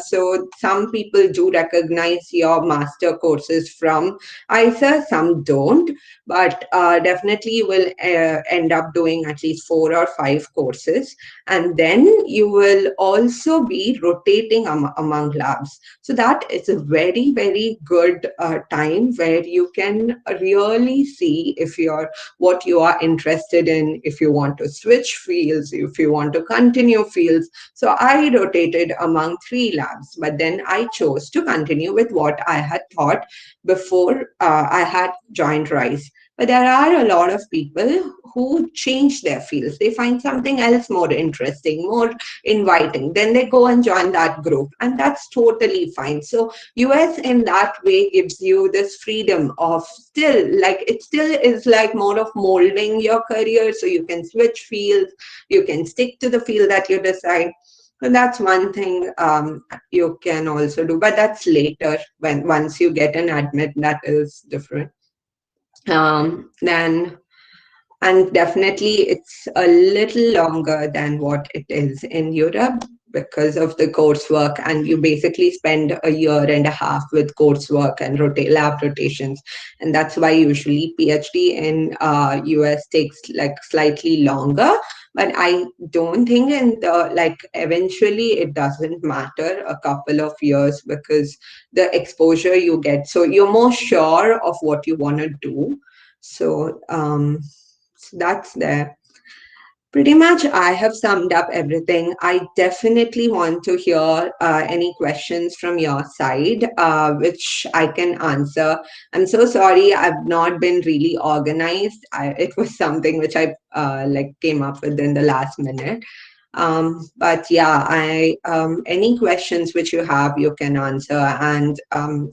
so some people do recognize your master courses from IISER, some don't, but definitely you will end up doing at least 4 or 5 courses. And then you will also be rotating among labs. So that is a very, very good time where you can really see if what you are interested in, if you want to switch fields, if you want to continue fields. So I rotated among 3 labs, but then I chose to continue with what I had taught before I had joined RISE. But there are a lot of people who change their fields. They find something else more interesting, more inviting. Then they go and join that group, and that's totally fine. So US in that way gives you this freedom of it still is like more of molding your career. So you can switch fields, you can stick to the field that you decide. So that's one thing you can also do, but that's later once you get an admit, that is different. Then, and definitely it's a little longer than what it is in Europe because of the coursework, and you basically spend 1.5 years with coursework and lab rotations, and that's why usually PhD in US takes like slightly longer. But I don't think eventually it doesn't matter a couple of years because the exposure you get, so you're more sure of what you want to do. So, so that's there. Pretty much, I have summed up everything. I definitely want to hear any questions from your side, which I can answer. I'm so sorry, I've not been really organized. It was something which I like came up with in the last minute. But yeah, I any questions which you have, you can answer, and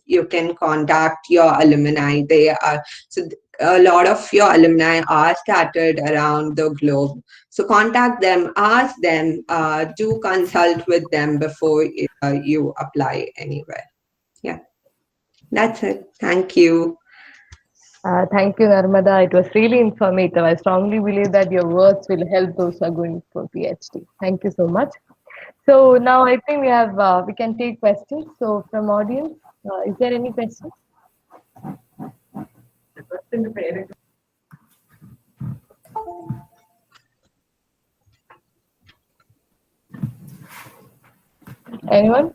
you can contact your alumni. They are a lot of your alumni are scattered around the globe. So contact them, ask them, do consult with them before you apply anywhere. Yeah, that's it. Thank you. Thank you, Narmada. It was really informative. I strongly believe that your words will help those who are going for PhD. Thank you so much. So now I think we can take questions. So from audience, is there any questions? Anyone?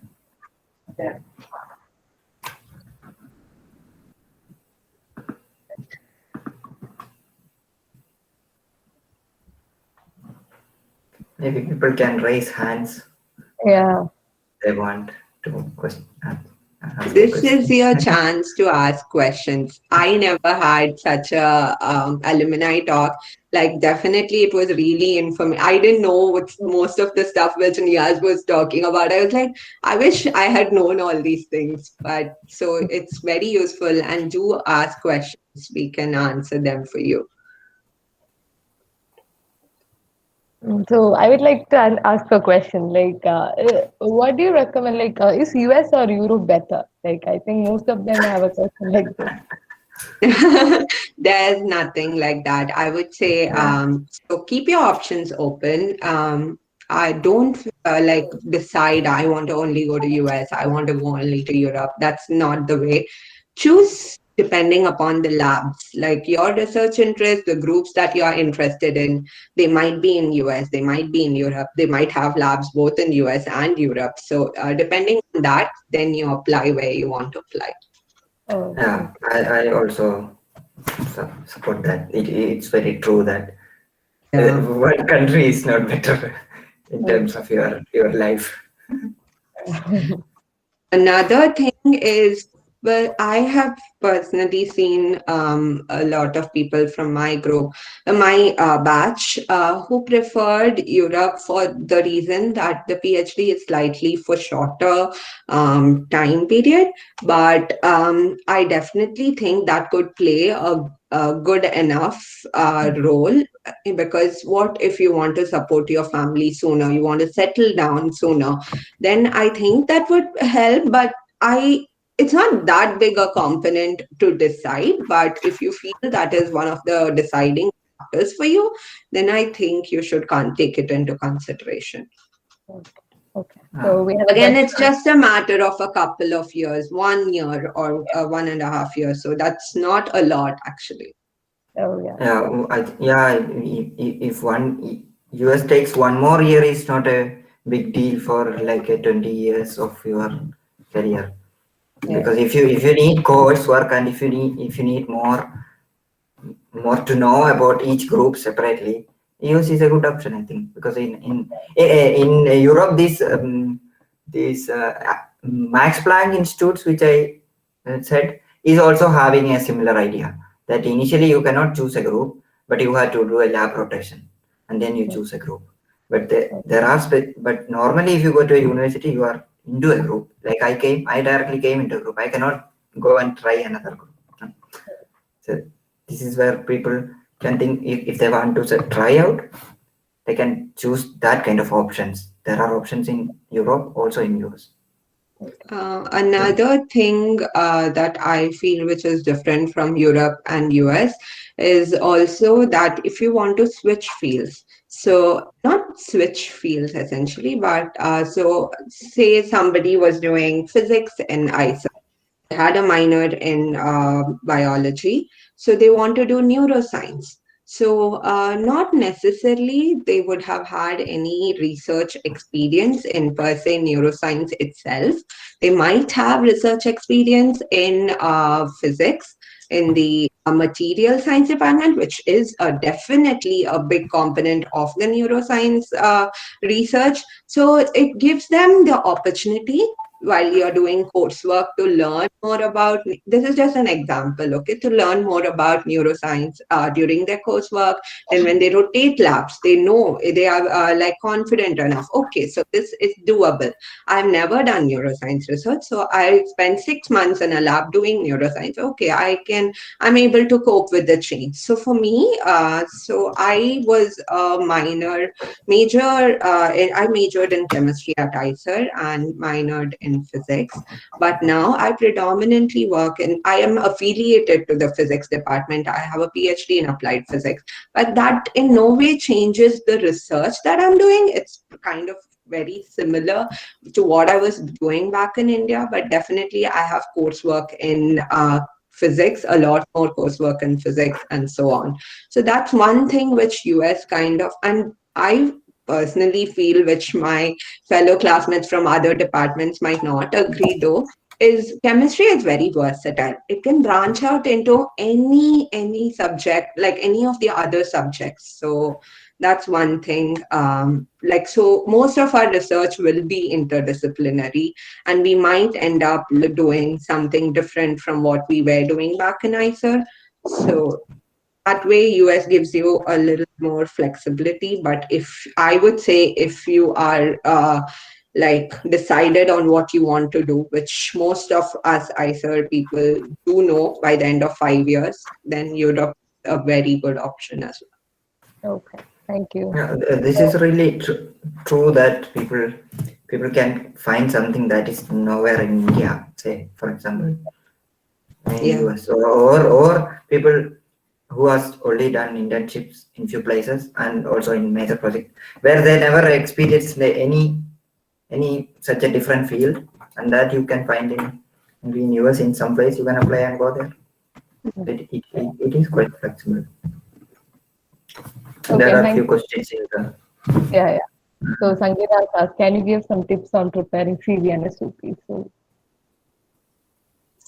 Maybe people can raise hands. Yeah. They want to question. This is your chance to ask questions. I never had such a alumni talk. Like, definitely, it was really informative. I didn't know what most of the stuff which Niyaz was talking about. I was like, I wish I had known all these things. But so it's very useful. And do ask questions. We can answer them for you. So I would like to ask a question. Like, what do you recommend? Like, is US or Europe better? Like, I think most of them have a question like that. There's nothing like that. I would say, so keep your options open. I don't like decide I want to only go to US, I want to go only to Europe. That's not the way. Choose depending upon the labs, like your research interest, the groups that you are interested in. They might be in US, they might be in Europe, they might have labs both in US and Europe. So depending on that, then you apply where you want to apply. Oh, Yeah, I also support that. It's very true that one country is not better in terms of your life. Another thing is, well, I have personally seen a lot of people from my group, my batch, who preferred Europe for the reason that the PhD is slightly for shorter time period. But I definitely think that could play a good enough role, because what if you want to support your family sooner, you want to settle down sooner, then I think that would help. But it's not that big a component to decide. But if you feel that is one of the deciding factors for you, then I think you should take it into consideration. okay. So we have Again, it's just a matter of a couple of years, 1 year or 1.5 years. So that's not a lot, actually. Oh yeah. If one US takes 1 more year, is not a big deal for like a 20 years of your career. Because if you need coursework, and if you need more to know about each group separately, US is a good option, I think. Because in Europe, these Max Planck institutes, which I said, is also having a similar idea, that initially you cannot choose a group, but you have to do a lab rotation, and then you choose a group. But but normally, if you go to a university, you are into a group. Like I directly came into a group. I cannot go and try another group. So this is where people can think, if they want to try out, they can choose that kind of options. There are options in Europe, also in US. Another thing that I feel which is different from Europe and US is also that if you want to switch fields, so not switch fields essentially, but so say somebody was doing physics in IISER, had a minor in biology, so they want to do neuroscience. So not necessarily they would have had any research experience in per se neuroscience itself. They might have research experience in physics, in the material science department, which is definitely a big component of the neuroscience research. So it gives them the opportunity while you're doing coursework to learn more about, this is just an example, okay, to learn more about neuroscience during their coursework. And when they rotate labs, they know, they are like confident enough, okay, so this is doable. I've never done neuroscience research, so I spent 6 months in a lab doing neuroscience. Okay, I'm able to cope with the change. So for me, so I was a I majored in chemistry at IISER and minored in physics. But now I predominantly work in, I am affiliated to the physics department. I have a PhD in applied physics, but that in no way changes the research that I'm doing. It's kind of very similar to what I was doing back in India, but definitely I have coursework in physics, a lot more coursework in physics and so on. So that's one thing which US kind of, and I personally feel, which my fellow classmates from other departments might not agree though, is chemistry is very versatile. It can branch out into any subject, like any of the other subjects. So that's one thing. Like, so most of our research will be interdisciplinary, and we might end up doing something different from what we were doing back in IISER. So that way, US gives you a little more flexibility. But if I would say, if you are like decided on what you want to do, which most of us IISER people do know by the end of 5 years, then you'd have a very good option as well. Okay, thank you. Yeah, this is really true that people can find something that is nowhere in India, say for example, in Yeah. US, or people who has already done internships in few places and also in major projects where they never experienced any such a different field, and that you can find in US in some place you can apply and go there. It is quite flexible. Okay, There are thank few you. questions in the Yeah. So Sangeeta asked, can you give some tips on preparing CV and SOP? So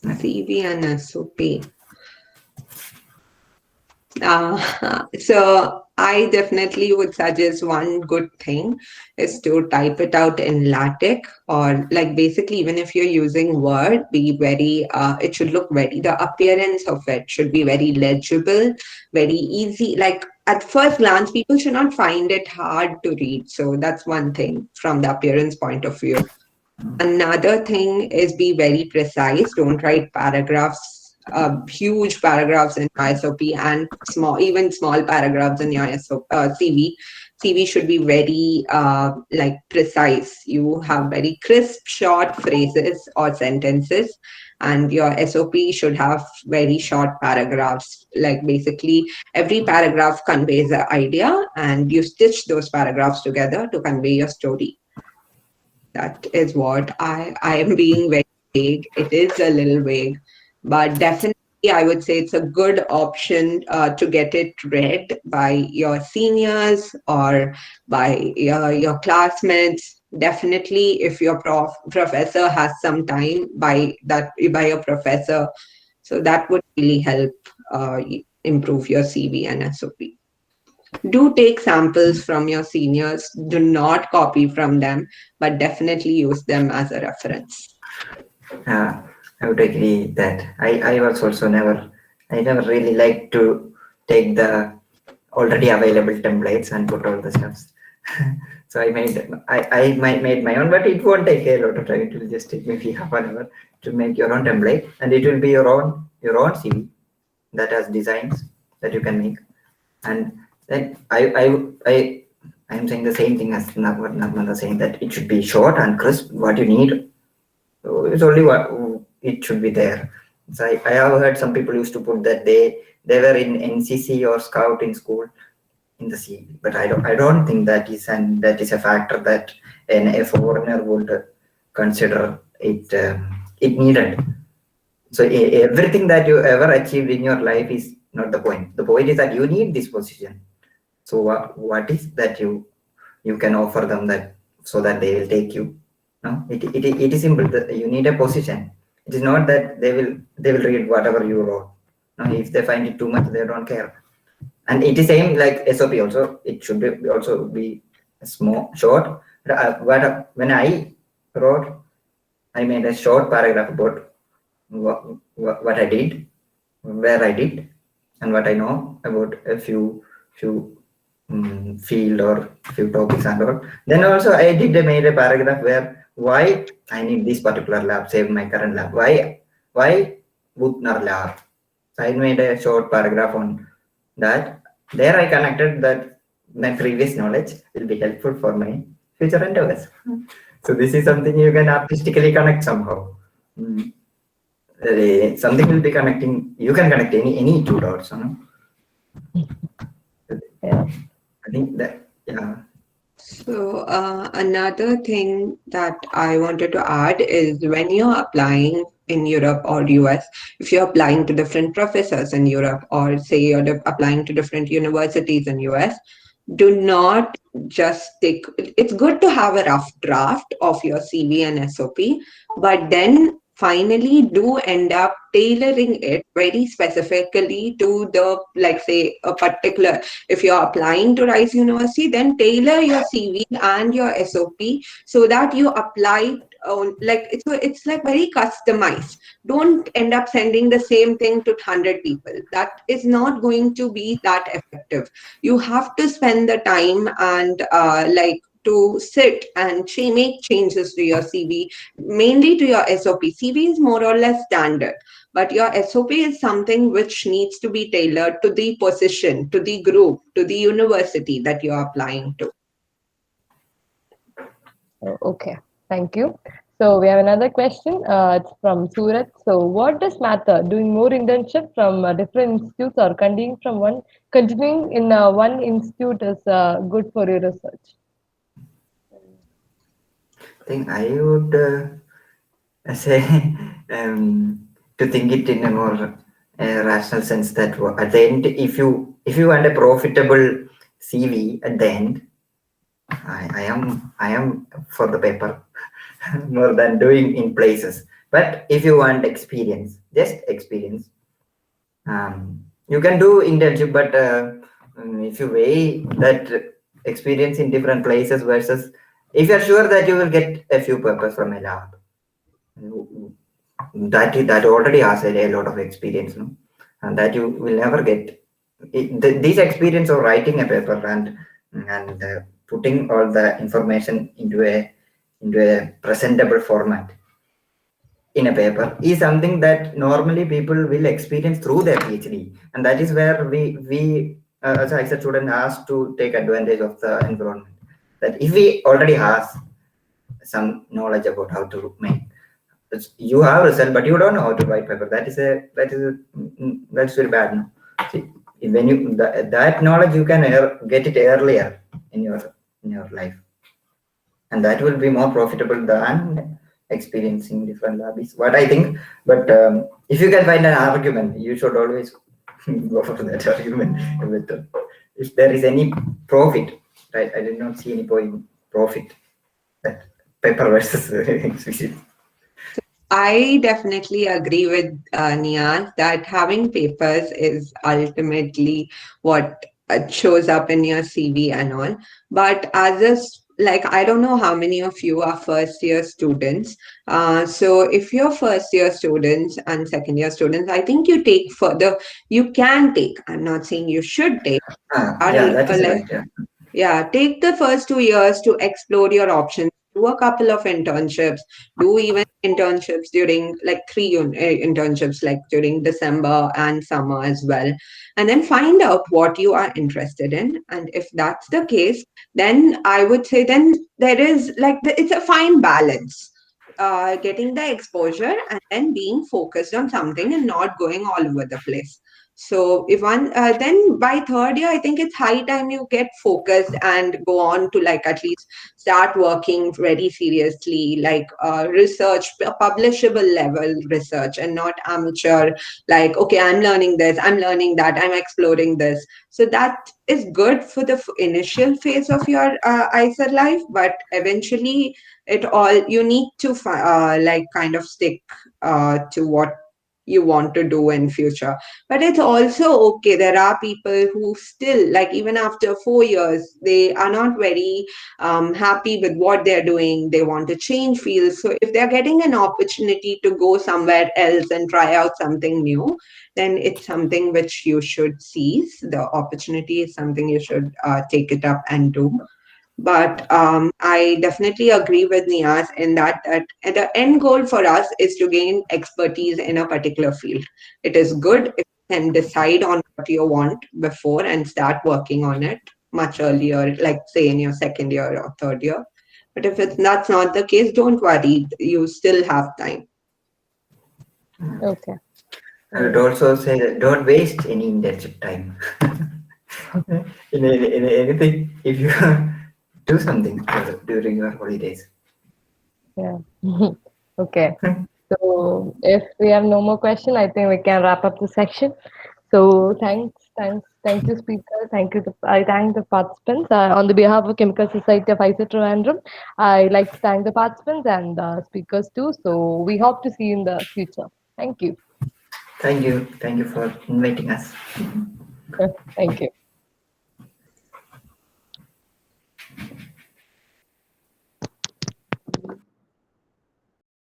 CV and SOP. So I definitely would suggest one good thing is to type it out in LaTeX, or like basically even if you're using Word, be very, it should look very, the appearance of it should be very legible, very easy. Like at first glance, people should not find it hard to read. So that's one thing from the appearance point of view. Another thing is be very precise. Don't write paragraphs, huge paragraphs in your SOP, and even small paragraphs in your CV. CV should be very like precise. You have very crisp, short phrases or sentences, and your SOP should have very short paragraphs. Like basically, every paragraph conveys an idea, and you stitch those paragraphs together to convey your story. That is what I am being very vague. It is a little vague, but definitely I would say it's a good option to get it read by your seniors or by your classmates. Definitely, if your professor has some time, by your professor, so that would really help improve your CV and SOP. Do take samples from your seniors. Do not copy from them, but definitely use them as a reference. I would agree that I was also I never really like to take the already available templates and put all the stuffs. So I might made my own, but it won't take a lot of time. It will just take maybe half an hour to make your own template, and it will be your own CV that has designs that you can make. And then I am saying the same thing as what Narmada saying, that it should be short and crisp. What you need, so it's only what it should be there. So I have heard some people used to put that they were in NCC or Scout in school in the CV, but I don't think that is a factor that a foreigner would consider it needed. So everything that you ever achieved in your life is not the point. The point is that you need this position. So what is that you can offer them, that so that they will take you? No, it is simple. You need a position. It is not that they will read whatever you wrote. If they find it too much, they don't care. And it is same like SOP also. It should be also be small, short. But when I wrote, I made a short paragraph about what I did, where I did, and what I know about a few field or few topics and all. Then also I made a paragraph where why I need this particular lab, save my current lab. Why Butner lab? So I made a short paragraph on that. There I connected that my previous knowledge will be helpful for my future endeavors. So this is something you can artistically connect somehow. Something will be connecting. You can connect any two dots. Yeah. I think that So another thing that I wanted to add is when you're applying in Europe or US, if you're applying to different professors in Europe, or say you're applying to different universities in US, do not just stick. It's good to have a rough draft of your CV and SOP, but then finally do end up tailoring it very specifically to the, like, say, a particular, if you're applying to Rice University, then tailor your CV and your SOP so that you apply on, like, it's like very customized. Don't end up sending the same thing to 100 people. That is not going to be that effective. You have to spend the time and to sit and make changes to your CV, mainly to your SOP. CV is more or less standard, but your SOP is something which needs to be tailored to the position, to the group, to the university that you're applying to. Okay, thank you. So we have another question. It's from Surat. So what does matter? Doing more internship from different institutes or continuing in one institute is good for your research? I think I would say to think it in a more rational sense that at the end, if you want a profitable CV at the end, I am for the paper more than doing in places. But if you want experience, just experience, you can do internship. But if you weigh that experience in different places versus if you're sure that you will get a few papers from a lab, that already has a lot of experience, no? And that you will never get this experience of writing a paper and putting all the information into a presentable format in a paper is something that normally people will experience through their PhD, and that is where we as a student has to take advantage of the environment. That if we already has some knowledge about how to make, you have result, but you don't know how to write paper. That's very bad. No? See, when you that knowledge you can get it earlier in your life, and that will be more profitable than experiencing different labs. What I think, but if you can find an argument, you should always go for that argument. But if there is any profit, right? I did not see any point profit that paper versus experience. I definitely agree with Niaz that having papers is ultimately what shows up in your CV and all. But I don't know how many of you are first year students. So if you're first year students and second year students, I think you can take, I'm not saying you should take. That is right. Yeah, take the first 2 years to explore your options. Do a couple of internships. Do even internships during like internships like during December and summer as well. And then find out what you are interested in. And if that's the case, then I would say then there is it's a fine balance. Getting the exposure and then being focused on something and not going all over the place. So if then by third year, I think it's high time you get focused and go on to at least start working very seriously, research, publishable level research, and not amateur. Okay, I'm learning this, I'm learning that, I'm exploring this. So that is good for the initial phase of your IISER life, but eventually you need to kind of stick to what you want to do in future. But it's also okay. There are people who still, like even after 4 years, they are not very happy with what they're doing. They want to change fields. So if they're getting an opportunity to go somewhere else and try out something new, then it's something which you should seize. The opportunity is something you should take it up and do. But I definitely agree with Niaz in that the end goal for us is to gain expertise in a particular field. It is good if you can decide on what you want before and start working on it much earlier, like say in your second year or third year. But if that's not the case, don't worry. You still have time. Okay. I would also say that don't waste any internship time. in anything, if you do something during your holidays. Yeah. Okay. So if we have no more question, I think we can wrap up the section. So thank you, speaker. I thank the participants on the behalf of Chemical Society of IISER Trivandrum. I like to thank the participants and the speakers too. So we hope to see you in the future. Thank you. Thank you for inviting us. Thank you.